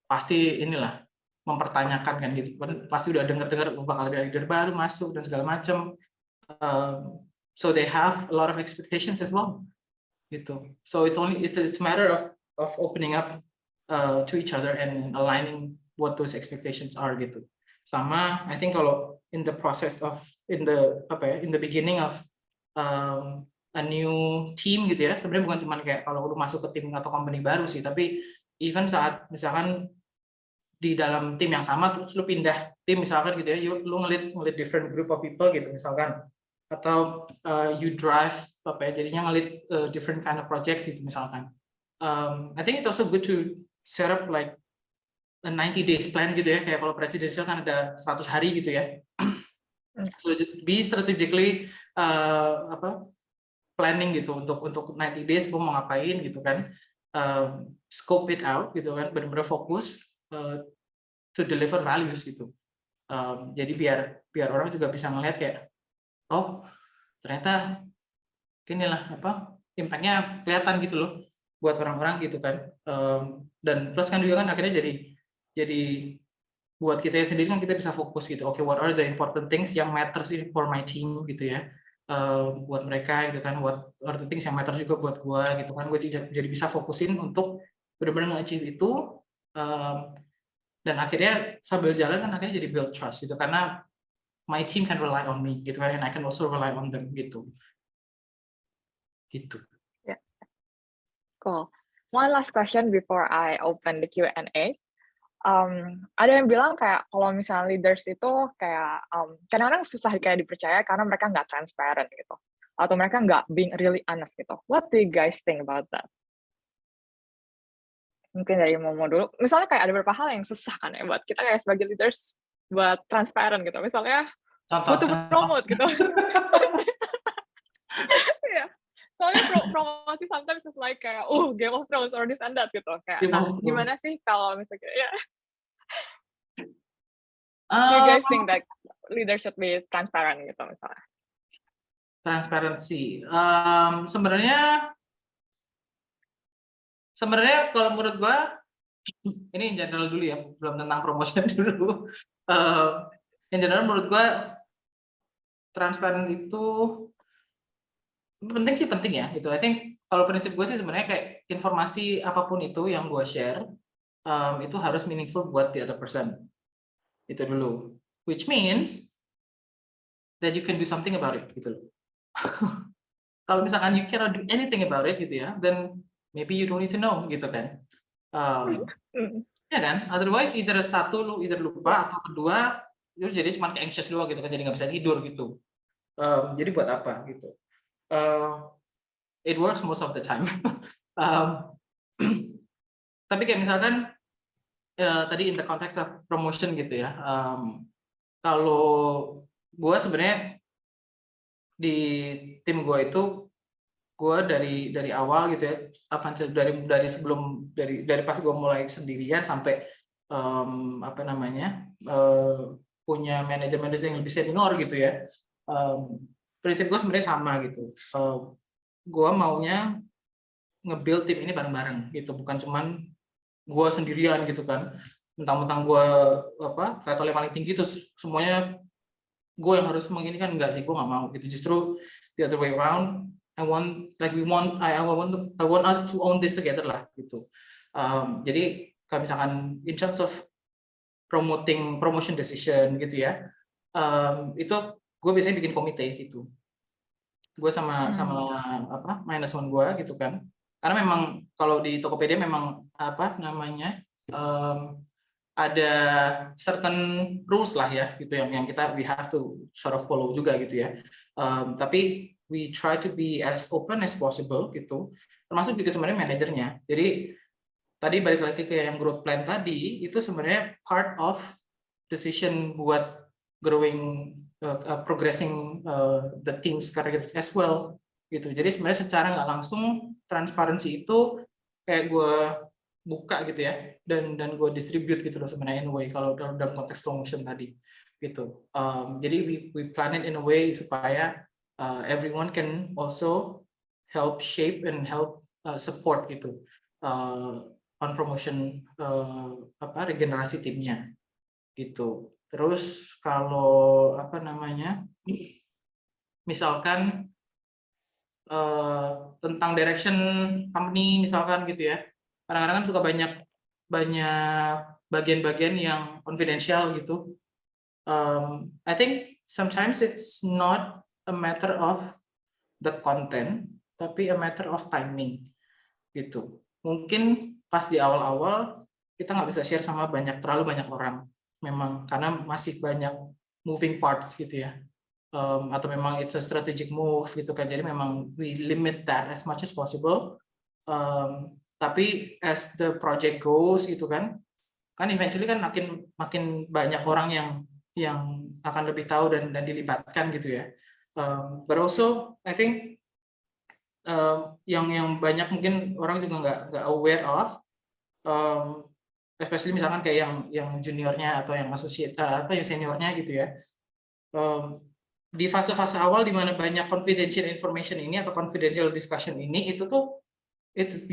pasti inilah mempertanyakan kan gitu, pasti udah dengar bakal ada leader baru masuk dan segala macam. So they have a lot of expectations as well gitu. So it's a matter of opening up to each other and aligning what those expectations are gitu. Sama I think kalau in the process of in the beginning of a new team gitu ya, sebenarnya bukan cuma kayak kalau lu masuk ke tim atau company baru sih, tapi even saat misalkan di dalam tim yang sama terus lu pindah tim misalkan gitu ya, lu ngelit different group of people gitu misalkan, atau you drive jadinya ngelit different kind of projects gitu misalkan. I think it's also good to set up like a 90 days plan gitu ya, kayak kalau presidential kan ada 100 hari gitu ya. So be strategically planning gitu untuk 90 days gue mau ngapain gitu kan. Scope it out gitu kan, benar-benar fokus to deliver values gitu. Jadi biar orang juga bisa ngelihat kayak, oh ternyata inilah impact-nya kelihatan gitu loh buat orang-orang gitu kan. Dan plus kan juga kan akhirnya jadi buat kita sendiri kan kita bisa fokus gitu. Okay, what are the important things yang matters for my team gitu ya. Buat mereka gitu kan, what are the things yang matter juga buat gue gitu kan. Gue jadi bisa fokusin untuk benar-benar nge-achieve itu. Dan akhirnya sambil jalan kan akhirnya jadi build trust gitu, karena my team can rely on me gitu kan, and I can also rely on them gitu. Yeah. Cool. One last question before I open the Q&A. Ada yang bilang kayak kalau misalnya leaders itu kayak kadang-kadang susah kayak dipercaya karena mereka nggak transparent gitu, atau mereka nggak being really honest gitu. What do you guys think about that? Mungkin dari Momo dulu. Misalnya kayak ada beberapa hal yang susah kan ya buat kita kayak sebagai leaders buat transparent gitu. Misalnya butuh promote gitu. Yeah. Soalnya promosi sometimes is like kayak Game of Thrones or this and that gitu. Kayak gimana sih kalau misalnya ya. Do you guys think that leaders should be transparent gitu misalnya? Transparency. Sebenarnya kalau menurut gua ini in general dulu ya, belum tentang promotion dulu. In general menurut gua transparan itu penting ya gitu. I think kalau prinsip gue sih sebenarnya kayak informasi apapun itu yang gue share itu harus meaningful buat the other person. Itu dulu. Which means that you can do something about it gitu loh. Kalau misalkan you cannot do anything about it gitu ya, then maybe you don't need to know gitu kan. Ya kan? Otherwise either satu lu either lupa atau kedua lu jadi cuma kayak anxious doang gitu kan, jadi nggak bisa tidur gitu. Jadi buat apa gitu. It works most of the time. Tapi kayak misalkan tadi in the context of promotion gitu ya, kalau gue sebenarnya di tim gue itu gue dari awal gitu ya, dari pas gue mulai sendirian sampai apa namanya punya manajer yang lebih senior gitu ya, prinsip gue sebenarnya sama gitu. Gue maunya nge-build tim ini bareng-bareng gitu, bukan cuman gue sendirian gitu kan, mentang-mentang gue apa title yang paling tinggi terus semuanya gue yang harus menginginkan, enggak sih, gue nggak mau gitu. Justru the other way around, I want us to own this together lah gitu. Jadi kalau misalkan in terms of promotion decision gitu ya, itu gue biasanya bikin komite gitu. Gue sama apa minus one gue gitu kan, karena memang kalau di Tokopedia memang apa namanya ada certain rules lah ya gitu yang kita we have to sort of follow juga gitu ya. Tapi we try to be as open as possible gitu, termasuk juga sebenarnya manajernya. Jadi tadi balik lagi ke yang growth plan tadi, itu sebenarnya part of decision buat growing progressing the teams career as well gitu. Jadi sebenarnya secara nggak langsung transparansi itu kayak gue buka gitu ya, dan gue distribute gitu loh sebenarnya in a way kalau dalam konteks promotion tadi gitu. Jadi we plan it in a way supaya everyone can also help shape and help support gitu on promotion apa regenerasi timnya gitu. Terus kalau apa namanya misalkan tentang direction company misalkan gitu ya, kadang-kadang kan suka banyak bagian-bagian yang confidential gitu. I think sometimes it's not a matter of the content, tapi a matter of timing gitu. Mungkin pas di awal-awal kita nggak bisa share sama terlalu banyak orang, memang karena masih banyak moving parts gitu ya. Atau memang it's a strategic move gitu kan, jadi memang we limit that as much as possible. Tapi as the project goes gitu kan eventually kan makin banyak orang yang akan lebih tahu dan dilibatkan gitu ya. But also I think yang banyak mungkin orang juga nggak aware of, especially misalkan kayak yang juniornya atau yang associate atau yang seniornya gitu ya. Di fase-fase awal di mana banyak confidential information ini atau confidential discussion ini, itu tuh it's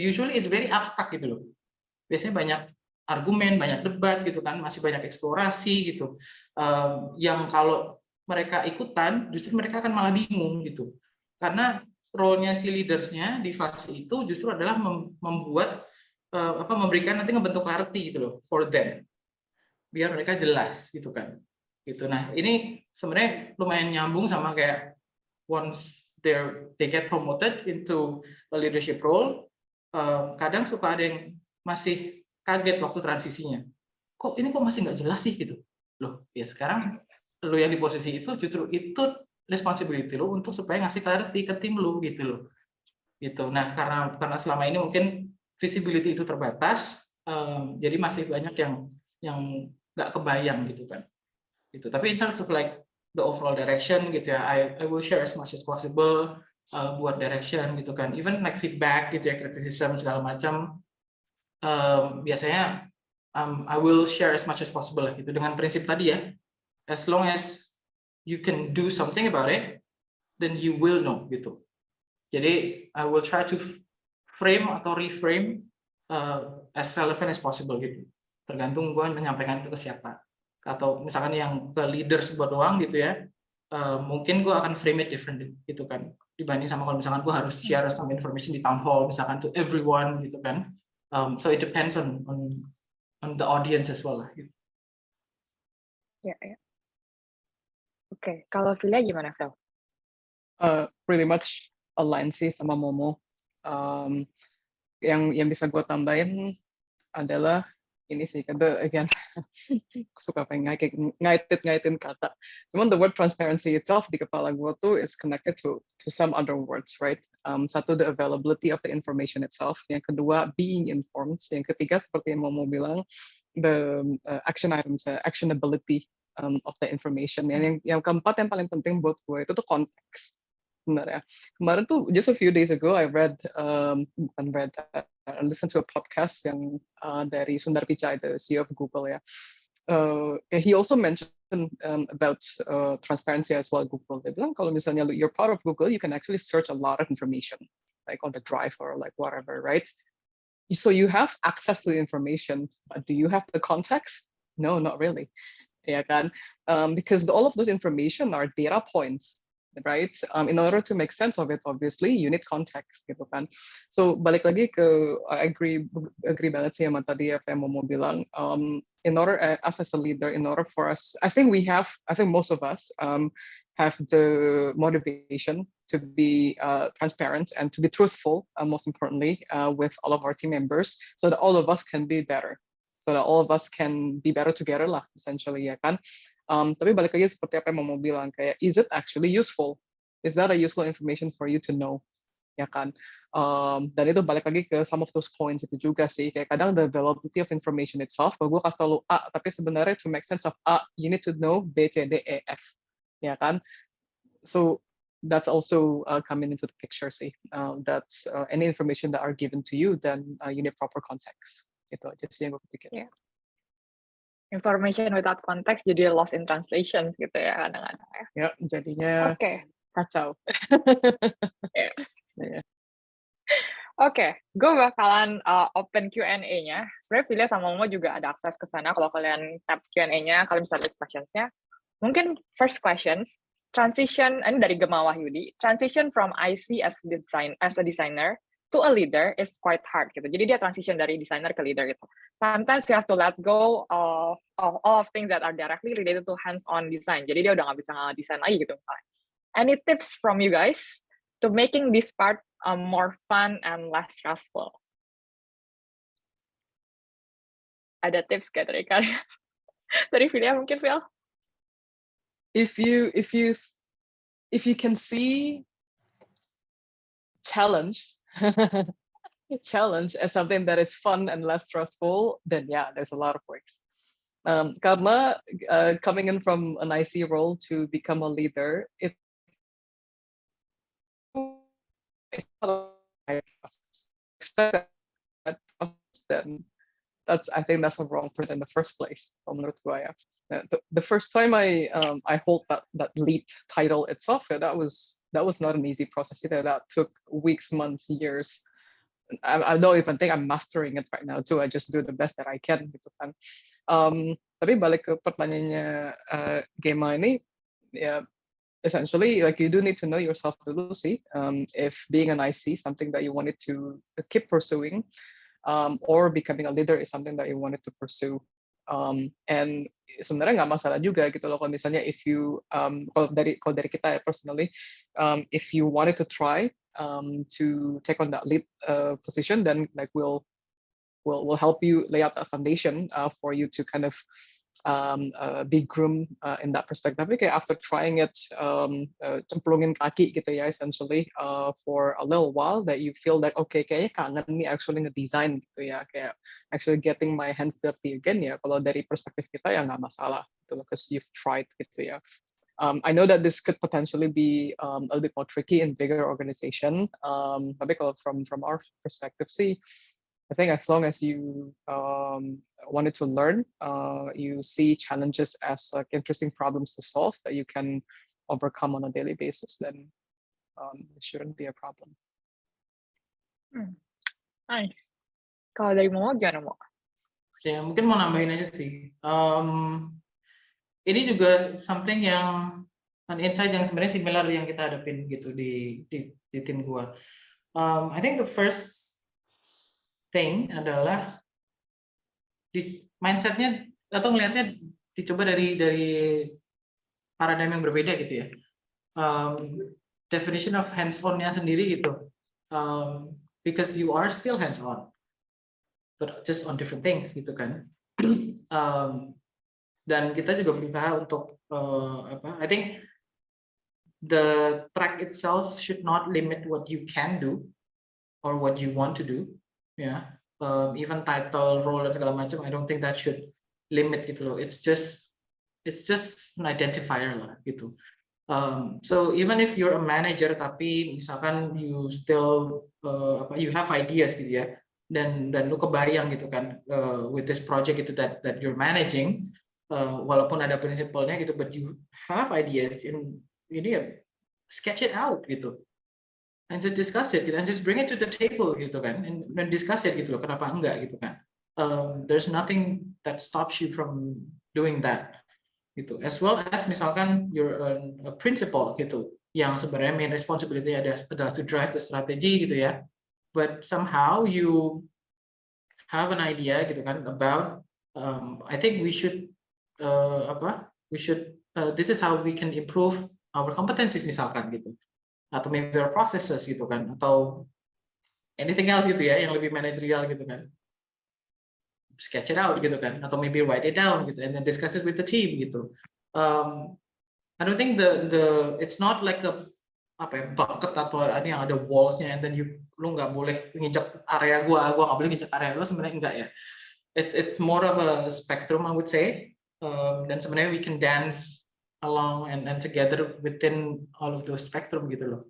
very abstract gitu loh. Biasanya banyak argumen, banyak debat gitu kan, masih banyak eksplorasi gitu. Yang kalau mereka ikutan, justru mereka akan malah bingung gitu. Karena role-nya si leaders-nya di fase itu justru adalah membuat memberikan nanti ngebentuk clarity gitu loh for them. Biar mereka jelas gitu kan. Gitu. Nah, ini sebenarnya lumayan nyambung sama kayak once they get promoted into a leadership role, kadang suka ada yang masih kaget waktu transisinya. Kok masih nggak jelas sih gitu. Loh, ya sekarang lu yang di posisi itu justru itu responsibility lu untuk supaya ngasih clarity ke tim lu gitu loh. Gitu. Nah, karena selama ini mungkin visibility itu terbatas, jadi masih banyak yang nggak kebayang gitu kan. Gitu. Tapi in terms of like the overall direction gitu ya, I will share as much as possible buat direction gitu kan, even like feedback gitu ya, criticism segala macam, biasanya I will share as much as possible lah gitu, dengan prinsip tadi ya, as long as you can do something about it, then you will know gitu. Jadi I will try to frame atau reframe as relevant as possible gitu, tergantung gue menyampaikan itu ke siapa. Atau misalkan yang ke leaders buat doang gitu ya, mungkin gue akan frame it different gitu kan, dibanding sama kalau misalkan gue harus share some information di town hall misalkan to everyone gitu kan. So it depends on the audience as well lah gitu. Ya. Oke, kalau Filia gimana, Phil? Pretty much align sih sama Momo. Yang bisa gue tambahin adalah ini sih, again, suka pengen ngaitin kata. Cuman the word transparency itself di kepala gue tuh is connected to some other words, right? Satu, the availability of the information itself. Yang kedua, being informed. Yang ketiga, seperti yang Momo bilang, the action items, actionability of the information. Yang keempat yang paling penting buat gue itu tuh konteks. Benar ya. Kemarin tuh just a few days ago I listened to a podcast yang dari Sundar Pichai, the CEO of Google ya. He also mentioned about transparency as well Google. Dia bilang kalau misalnya you're part of Google, you can actually search a lot of information like on the drive or like whatever, right? So you have access to the information, but do you have the context? No, not really. Ya kan? Because all of those information are data points, right? In order to make sense of it, obviously you need context, gitu kan? So balik lagi ke, I agree banget sih sama tadi apa yang mau bilang. In order as a leader, in order for us, I think most of us have the motivation to be transparent and to be truthful, most importantly, with all of our team members, so that all of us can be better. So that all of us can be better together lah, essentially ya kan. Tapi balik lagi seperti apa yang mau bilang, kayak is it actually useful? Is that a useful information for you to know? Ya kan. Dan itu balik lagi ke some of those points itu juga sih. Kayak kadang the availability of information itself, kalau gue kasih tau lu A, tapi sebenarnya to make sense of A, you need to know B, C, D, E, F. Ya kan. So that's also coming into the picture sih. That's any information that are given to you, then you need proper context. Itu aja sih yang gue pikir. Yeah. Information without context jadi lost in translation gitu ya kadang-kadang ya. Ya, jadinya kacau. Yeah. Yeah. Oke, gue bakalan open Q&A-nya. Sebenarnya Filia sama Momo juga ada akses ke sana. Kalau kalian tap Q&A-nya, kalian bisa list questions-nya. Mungkin first questions, transition, ini dari Gema Wahyudi, transition from IC as a designer to a leader is quite hard gitu. Jadi dia transition dari designer ke leader gitu. Sometimes you have to let go of all of things that are directly related to hands-on design. Jadi dia udah nggak bisa desain lagi gitu misalnya. Any tips from you guys to making this part more fun and less stressful? Ada tips gak dari kalian? Dari Filia mungkin, Phil? If you can see challenge as something that is fun and less stressful, then yeah, there's a lot of ways. Karena coming in from an IC role to become a leader, expect that then I think that's a wrong fit in the first place. Menurut gue ya. The first time I hold that lead title itself, that was not an easy process either. That took weeks, months, years. I don't even think I'm mastering it right now too. I just do the best that I can gitu kan. Tapi balik ke pertanyaannya Gema ini, ya essentially like you do need to know yourself dulu sih. If being an IC something that you wanted to keep pursuing, or becoming a leader is something that you wanted to pursue. And sebenarnya nggak masalah juga gitu loh kalau misalnya if you kalau dari kita ya personally, if you wanted to try to take on that lead position, then like we'll help you lay out a foundation for you to kind of be groomed in that perspective. Tapi kayak after trying it, cemplungin kaki gitu ya, essentially for a little while, that you feel like okay, kayaknya kangen nih actually ngedesign gitu ya, kayak actually getting my hands dirty again ya. Kalau dari perspektif kita ya nggak masalah gitu, because you've tried gitu ya. I know that this could potentially be a little bit more tricky in bigger organization. Tapi kalau from our perspective sih, I think as long as you wanted to learn, you see challenges as like interesting problems to solve that you can overcome on a daily basis, then it shouldn't be a problem. Nice. Kalau dari Momo gimana, Mo? Ya mungkin mau nambahin aja sih. Ini juga something yang an insight yang sebenarnya similar yang kita hadapin gitu di tim gua. I think the first thing adalah di mindsetnya atau ngelihatnya dicoba dari paradigm yang berbeda gitu ya. Definition of hands-on-nya sendiri gitu. Because you are still hands-on, but just on different things gitu kan. Dan kita juga berusaha untuk I think the track itself should not limit what you can do or what you want to do. Yeah, even title, role dan segala macam, I don't think that should limit gitu loh. It's just an identifier lah gitu. So even if you're a manager tapi misalkan you still you have ideas gitu ya, dan lu kebayang gitu kan with this project itu that you're managing, walaupun ada prinsipalnya gitu, but you have ideas ini ya, sketch it out gitu, and just discuss it gitu, and just bring it to the table gitu kan, and discuss it gitu loh, kenapa enggak gitu kan. There's nothing that stops you from doing that gitu, as well as misalkan you're a principal gitu, yang sebenarnya main responsibility adalah to drive the strategy gitu ya, but somehow you have an idea gitu kan about I think we should this is how we can improve our competencies misalkan gitu, atau maybe our processes gitu kan, atau anything else gitu ya yang lebih managerial gitu kan, sketch it out gitu kan, atau maybe write it down gitu, and then discuss it with the team gitu. I don't think it's not like a bucket atau ini yang ada walls-nya, and then lu nggak boleh nginjak area gua nggak boleh nginjak area lu, sebenarnya enggak ya. It's more of a spectrum, I would say, dan sebenarnya we can dance along and together within all of those spectrum gitu loh.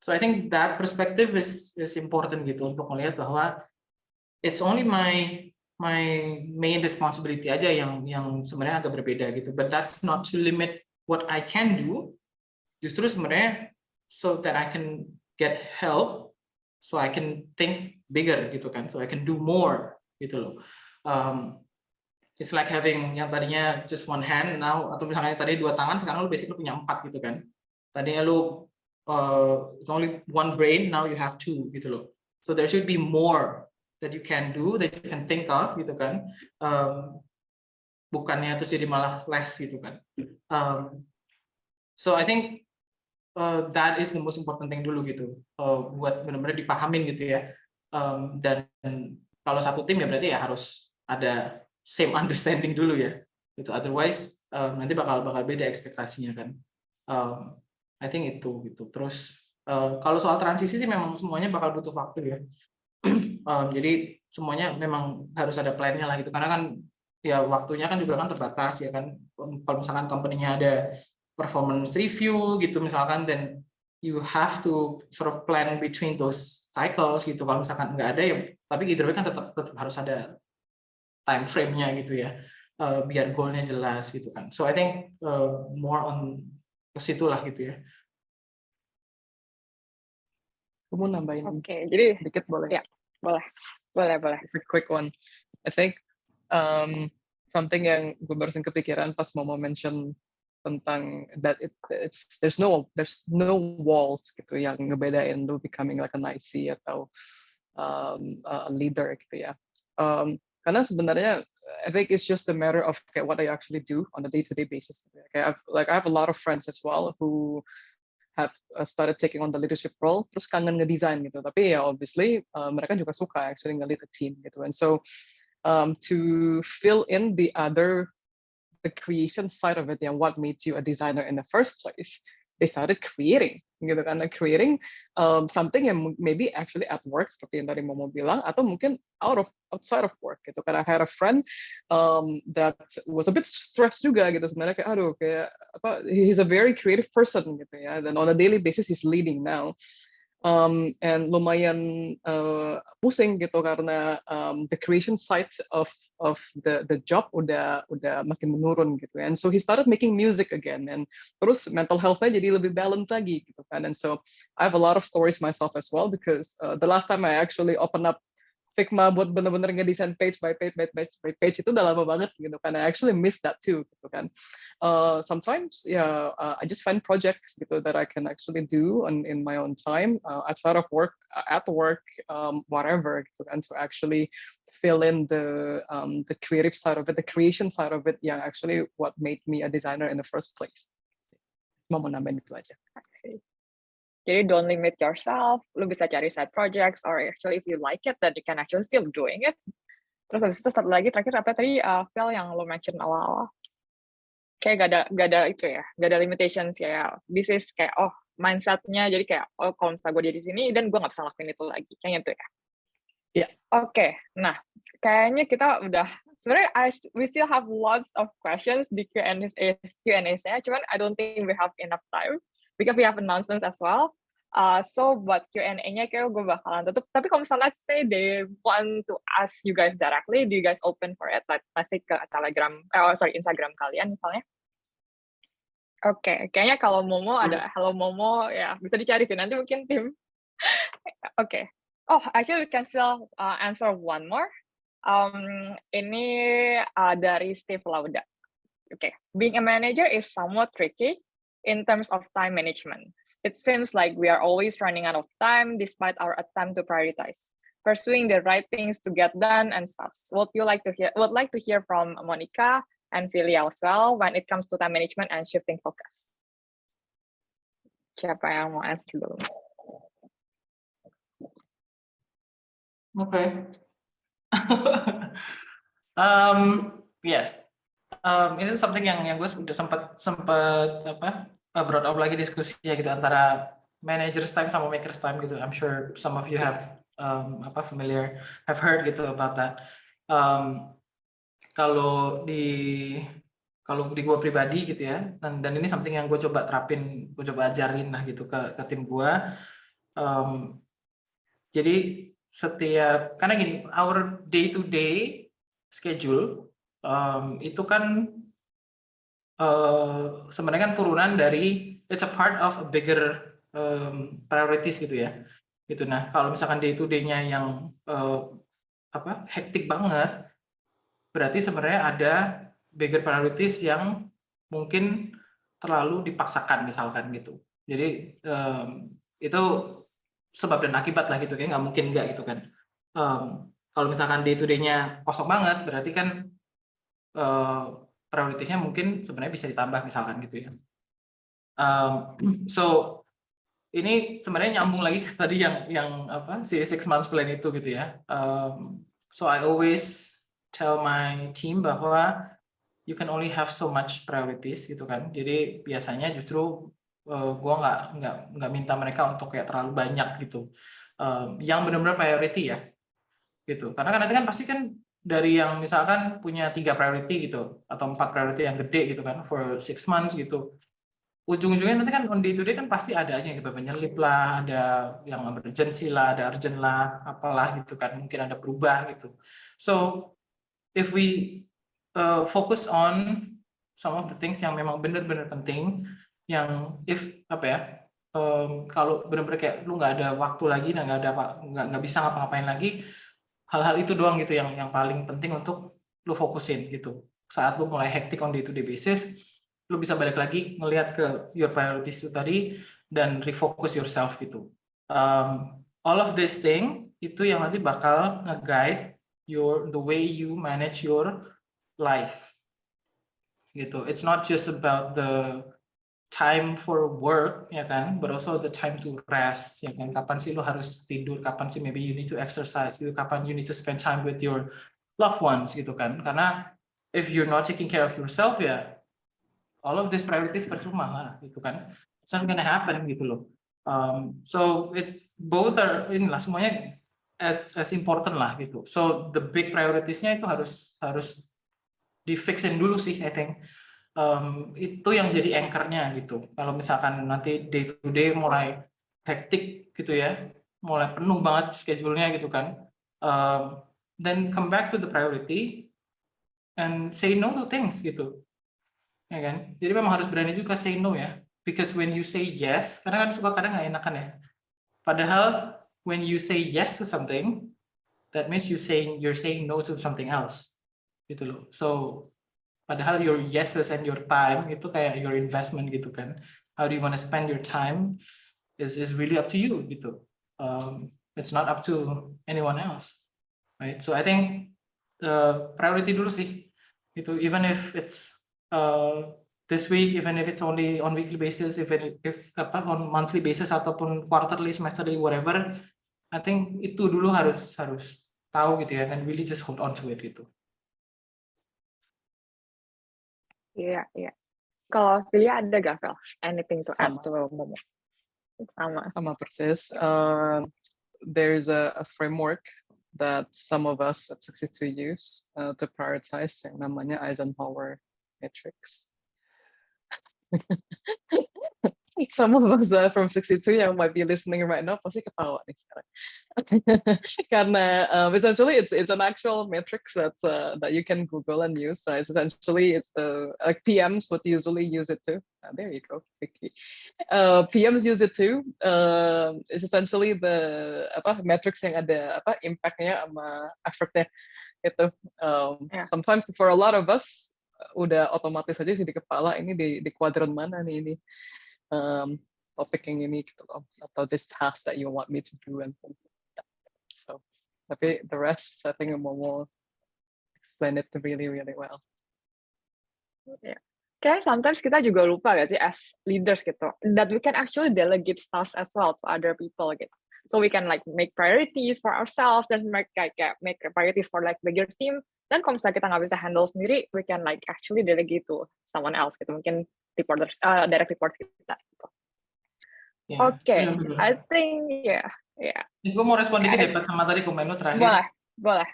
So I think that perspective is important gitu, untuk melihat bahwa it's only my main responsibility aja yang sebenarnya agak berbeda gitu, but that's not to limit what I can do, justru sebenarnya so that I can get help, so I can think bigger gitu kan, so I can do more gitu loh. It's like having yang tadinya just one hand now, atau misalnya tadi 2 tangan, sekarang lu basically punya 4 gitu kan. Tadinya lu it's only one brain, now you have 2 gitu loh. So there should be more that you can do, that you can think of gitu kan. Bukannya terus jadi malah less gitu kan. So I think that is the most important thing dulu gitu, buat benar-benar dipahamin gitu ya. Dan kalau satu tim ya berarti ya harus ada same understanding dulu ya. Gitu. Otherwise nanti bakal beda ekspektasinya kan. I think itu gitu. Terus kalau soal transisi sih memang semuanya bakal butuh waktu ya. Jadi semuanya memang harus ada plan-nya lah gitu, karena kan ya waktunya kan juga kan terbatas ya kan. Kalau misalkan company-nya ada performance review gitu misalkan, then you have to sort of plan between those cycles gitu. Kalau misalkan nggak ada ya, tapi either way kan tetap harus ada time frame-nya gitu ya, biar goal-nya jelas gitu kan. So I think more on ke situ lah gitu ya. Kamu nambahin jadi dikit boleh? Ya, boleh. It's a quick one. I think something yang gue baru kepikiran pas mau mention tentang that there's no walls gitu yang ngebedain lu becoming like an IC atau a leader gitu ya. Karena sebenarnya I think it's just a matter of what I actually do on a day-to-day basis. Okay, I have a lot of friends as well who have started taking on the leadership role, terus kangen ngedesign gitu. Tapi ya obviously mereka juga suka actually nge-lead a team gitu. And so to fill in the creation side of it, yang what made you a designer in the first place, they started creating gitu kan, creating something yang maybe actually at work seperti yang tadi Momo bilang, atau mungkin outside of work gitu. Karena I had a friend that was a bit stressed juga gitu sebenarnya, kayak aduh kayak he's a very creative person gitu ya, dan on a daily basis he's leading now. And lumayan pusing gitu karena the creation side of the job udah makin menurun gitu, and so he started making music again, and terus mental health-nya jadi lebih balance lagi gitu kan. And so I have a lot of stories myself as well, because the last time I actually open up Figma buat bener-bener ngedesain page by page itu udah lama banget gitu kan. I actually miss that too gitu kan. Sometimes I just find projects gitu that I can actually do in my own time outside of work, at work, whatever gitu kan, to actually fill in the creative side of it, the creation side of it, yang actually what made me a designer in the first place. Mau nambahin itu aja. Jadi don't limit yourself, lu bisa cari side projects, or actually if you like it, then you can actually still doing it. Terus habis itu satu lagi terakhir apa tadi, Phil, yang lu mention awal-awal, kayak gak ada itu ya, gak ada limitations ya. This is kayak mindsetnya, jadi kayak kalau misalnya gue di sini dan gue nggak bisa lakuin itu lagi, kayaknya itu ya. Iya. Oke, nah kayaknya kita udah sebenarnya we still have lots of questions di Q&A-nya, cuman I don't think we have enough time because we have announcements as well. So buat Q&A-nya kayak gue bakalan tutup. Tapi kalau misalnya let's say they want to ask you guys directly, do you guys open for it? Like masih ke Telegram, Instagram kalian misalnya? Oke, kayaknya kalau Momo ada Hello Momo, ya bisa dicari sih nanti mungkin tim. Oke. Oh, actually we can still answer one more. Ini dari Steve Lauda. Okay, being a manager is somewhat tricky in terms of time management. It seems like we are always running out of time despite our attempt to prioritize, pursuing the right things to get done and stuff. Would like to hear from Monica and Filia as well when it comes to time management and shifting focus. Siapa yang mau answer dulu? Okay. Yes. Ini something yang gue sudah sempat brought up lagi diskusinya gitu antara manager's time sama maker's time gitu. I'm sure some of you have have heard gitu about that. Kalau di gue pribadi gitu ya, dan ini something yang gue coba terapin, gue coba ajarin lah gitu ke tim gue. Jadi karena gini, our day to day schedule itu kan sebenarnya kan turunan dari it's a part of a bigger priorities gitu ya. Gitu. Nah, kalau misalkan day to day-nya yang hektik banget, berarti sebenarnya ada bigger priorities yang mungkin terlalu dipaksakan misalkan gitu. Jadi itu sebab dan akibat lah gitu, kayak nggak mungkin nggak gitu kan. Kalau misalkan day to day-nya kosong banget, berarti kan prioritasnya mungkin sebenarnya bisa ditambah misalkan gitu ya. So ini sebenarnya nyambung lagi ke tadi yang si 6 months plan itu gitu ya. So I always tell my team bahwa you can only have so much priorities gitu kan. Jadi biasanya justru gue nggak minta mereka untuk kayak terlalu banyak gitu. Yang benar-benar priority ya gitu. Karena nanti kan pasti kan dari yang misalkan punya 3 priority gitu atau 4 priority yang gede gitu kan for 6 months gitu. Ujung-ujungnya nanti kan on day to day kan pasti ada aja yang tiba-tiba nyelip lah, ada yang emergency lah, ada urgent lah, apalah gitu kan, mungkin ada berubah gitu. So if we focus on some of the things yang memang benar-benar penting, yang kalau benar-benar kayak lu nggak ada waktu lagi, nggak bisa ngapa-ngapain lagi, hal-hal itu doang gitu yang paling penting untuk lu fokusin gitu. Saat lu mulai hectic on day to day basis, lu bisa balik lagi ngelihat ke your priorities itu tadi dan refocus yourself gitu. All of this thing itu yang nanti bakal nge-guide the way you manage your life gitu. It's not just about the time for work ya kan, but also the time to rest ya kan. Kapan sih lu harus tidur, kapan sih maybe you need to exercise gitu, kapan you need to spend time with your loved ones gitu kan. Karena if you're not taking care of yourself ya all of these priorities percuma lah gitu kan. It's not gonna happen gitu loh. So it's both are inilah semuanya as important lah gitu. So the big priorities-nya itu harus di-fixin dulu sih I think. Itu yang jadi anchor-nya gitu. Kalau misalkan nanti day to day mulai hektik gitu ya, mulai penuh banget schedule-nya gitu kan, then come back to the priority and say no to things gitu. Ya kan? Jadi memang harus berani juga say no ya. Because when you say yes, karena kan suka kadang nggak enakan ya. Padahal when you say yes to something, that means you're saying no to something else. Gitu loh. So padahal your yeses and your time itu kayak your investment gitu kan. How do you want to spend your time is really up to you gitu. It's not up to anyone else. Right? So I think priority dulu sih. Gitu. Even if it's this week, even if it's only on weekly basis, if on monthly basis ataupun quarterly, semesterly, whatever, I think itu dulu harus tahu gitu ya, and really just hold on to it gitu. Iya. Kalau Filia ada gak, Fel? Anything to add Sama. to Momo? Sama Persis. There's a framework that some of us at 62 use to prioritize yang namanya Eisenhower matrix. Some of us from 62 yang might be listening right now pasti ketawa nih sekarang. Karena essentially it's an actual matrix that you can Google and use. It's essentially the like PMs would usually use it too. There you go, Vicky. PMs use it too. It's essentially the matrix yang ada impactnya sama effortnya itu. Sometimes for a lot of us udah otomatis aja sih di kepala ini di kuadran mana nih ini. Topik yang ini gitu loh, atau this task that you want me to do and things like that. So, tapi the rest I think Momo explain it really well. Yeah. Kayak sometimes kita juga lupa gak sih as leaders gitu, that we can actually delegate tasks as well to other people gitu. So we can like make priorities for ourselves dan make priorities for like bigger team. Dan kalau misalnya kita nggak bisa handle sendiri, we can like actually delegate to someone else gitu. Mungkin reporters, direct reports kita. Gitu. Yeah. Oke, I think yeah. Gue mau respon dikit deh sama tadi komen lu terakhir. Boleh.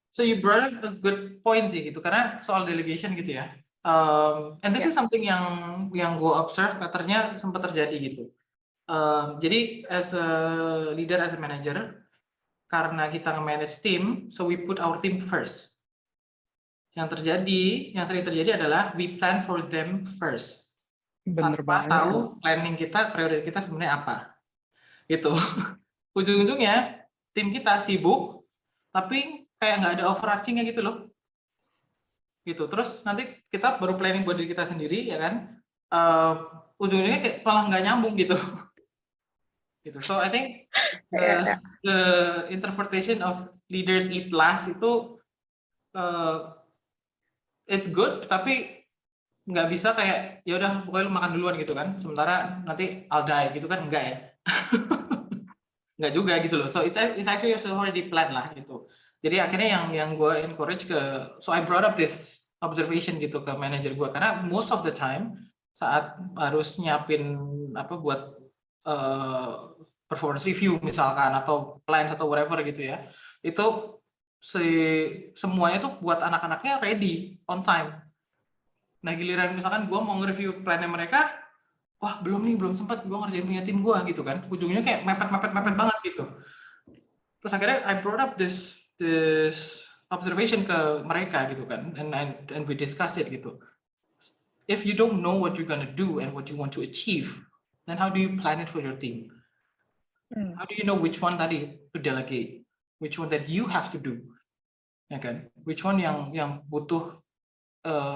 So you brought up a good point sih gitu, karena soal delegation gitu ya. And this is something yang gue observe patternnya sempat terjadi gitu. Jadi as a leader, as a manager, karena kita nge-manage team, so we put our team first. Yang sering terjadi adalah we plan for them first. Tanpa tahu planning kita, prioritas kita sebenarnya apa. Gitu. Ujung-ujungnya tim kita sibuk, tapi kayak nggak ada overarching-nya gitu loh. Gitu. Terus nanti kita baru planning buat diri kita sendiri, ya kan? Ujung-ujungnya kayak malah nggak nyambung gitu. Gitu. So I think the interpretation of leaders eat last itu it's good, tapi nggak bisa kayak ya udah pokoknya lu makan duluan gitu kan, sementara nanti I'll die gitu kan, enggak ya. Nggak juga gitu loh. So it's actually already planned lah gitu. Jadi akhirnya yang gue encourage so I brought up this observation gitu ke manager gue, karena most of the time saat harus nyiapin buat performance review misalkan atau plans atau whatever gitu ya, itu semuanya tuh buat anak-anaknya ready on time. Nah giliran misalkan gue mau nge-review plannya mereka, wah belum sempat gue ngerjain punya tim gue gitu kan, ujungnya kayak mepet banget gitu. Terus akhirnya I brought up this observation ke mereka gitu kan, and we discuss it gitu. If you don't know what you're gonna do and what you want to achieve, then how do you plan it for your team? How do you know which one tadi to delegate, which one that you have to do, ya kan? Which one yang butuh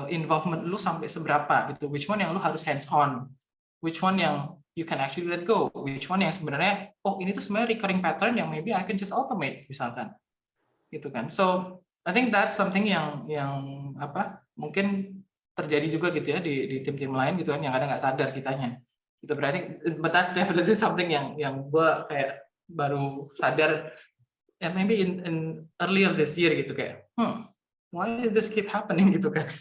involvement lu sampai seberapa gitu, which one yang lu harus hands on, which one yang you can actually let go, which one yang sebenarnya ini tuh sebenarnya recurring pattern yang maybe I can just automate misalkan gitu kan. So I think that's something yang mungkin terjadi juga gitu ya di tim-tim lain gitu kan, yang kadang nggak sadar kitanya gitu. Berarti but that's definitely something yang gue kayak baru sadar maybe in early of this year gitu, kayak why does this keep happening gitu kan.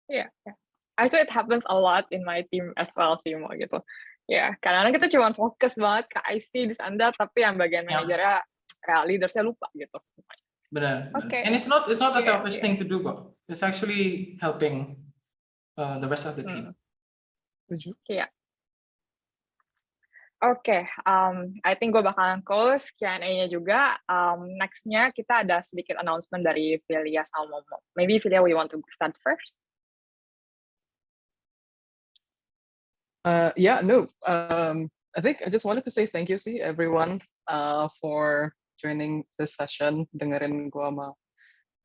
Yeah. Actually it happens a lot in my team as well sih Mo gitu. Ya, kadang-kadang kita cuma fokus banget ke IC di sana, tapi yang bagian manajernya leadersnya lupa gitu. Benar. Okay. And it's not a selfish thing to do kok. It's actually helping the rest of the team. Iya. Oke, I think gue bakalan close Q&A-nya juga. Next-nya kita ada sedikit announcement dari Filia sama Momo. Maybe Filia, we want to start first? I think I just wanted to say thank you everyone for joining this session, dengerin gua sama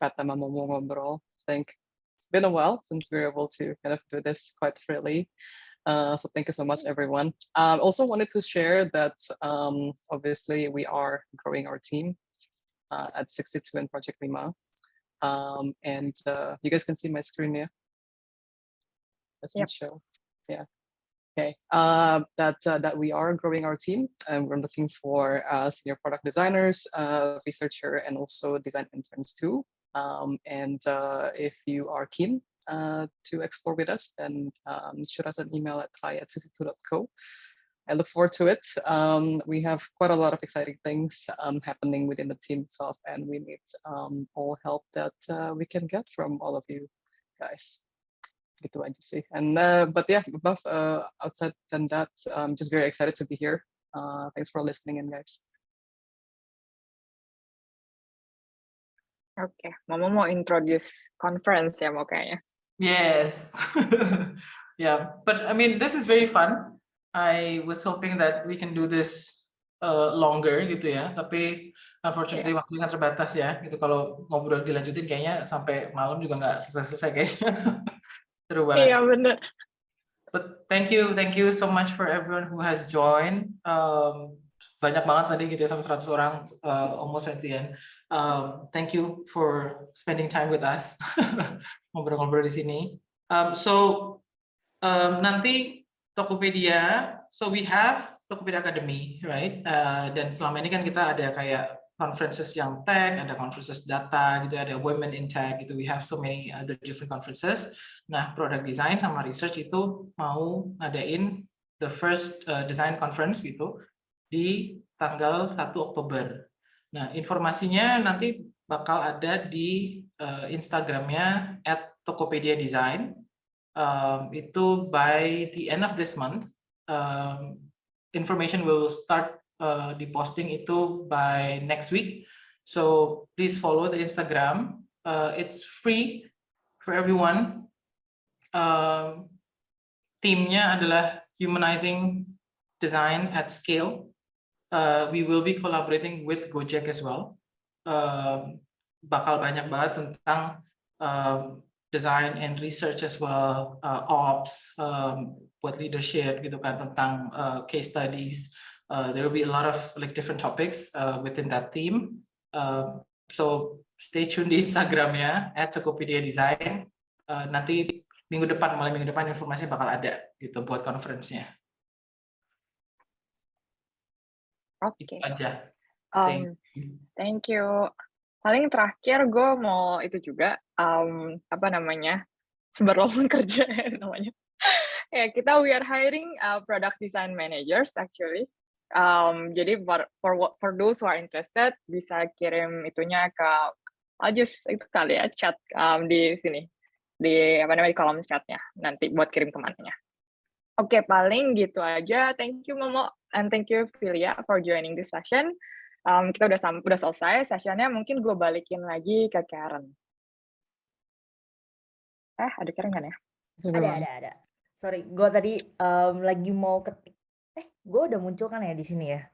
Pat sama Momo ngobrol. I think it's been a while since we were able to kind of do this quite freely. So thank you so much, everyone. Also wanted to share that obviously we are growing our team at 62 in Project Lima. And you guys can see my screen here. Doesn't show. Yeah. Okay, that we are growing our team, and we're looking for senior product designers, researcher, and also design interns too. And if you are keen to explore with us, then shoot us an email at thai@62.co. I look forward to it. We have quite a lot of exciting things happening within the team itself, and we need all help that we can get from all of you guys. Gitu aja sih. And but yeah, above outside than that, I'm just very excited to be here. Thanks for listening in, guys. Oke, Mama mau introduce conference ya mau kayaknya. Yes. Yeah, but I mean, this is very fun. I was hoping that we can do this longer gitu ya, tapi unfortunately waktunya kan terbatas ya. Gitu kalau ngobrol dilanjutin kayaknya sampai malam juga nggak selesai-selesai kayaknya. Seru banget. Iya bener. But thank you so much for everyone who has joined. Banyak banget tadi gitu ya, sampai 100 orang almost at the end. Thank you for spending time with us, ngobrol-ngobrol di sini. Nanti Tokopedia, so we have Tokopedia Academy, right? Dan selama ini kan kita ada kayak conferences yang tech, ada conferences data, gitu, ada women in tech, gitu. We have so many other different conferences. Nah, product design sama research itu mau ngadain the first design conference gitu di tanggal 1 Oktober. Nah, informasinya nanti bakal ada di Instagramnya @tokopedia-design. Itu by the end of this month. Information will start di posting itu by next week. So please follow the Instagram. It's free for everyone. Theme-nya adalah humanizing design at scale. We will be collaborating with Gojek as well. Bakal banyak banget tentang design and research as well, ops, buat leadership gitu kan, tentang case studies. There will be a lot of like different topics within that theme. So stay tuned di Instagramnya @tokopedia-design. Nanti mulai minggu depan informasinya bakal ada gitu buat conference-nya. Oke. Itu aja. Thank you. Paling terakhir gue mau itu juga apa namanya seberlomba kerja namanya. Ya kita we are hiring product design managers actually. Jadi for those who are interested bisa kirim itunya ke just itu kali ya chat di sini di apa namanya di kolom chatnya nanti buat kirim kemana-nya. Oke, paling gitu aja. Thank you Momo and thank you Filia for joining this session. Kita udah selesai sessionnya. Mungkin gue balikin lagi ke Karen. Ada Karen kan ya? Ada. Sorry, gue tadi lagi mau ketik. Gue udah muncul kan ya di sini ya.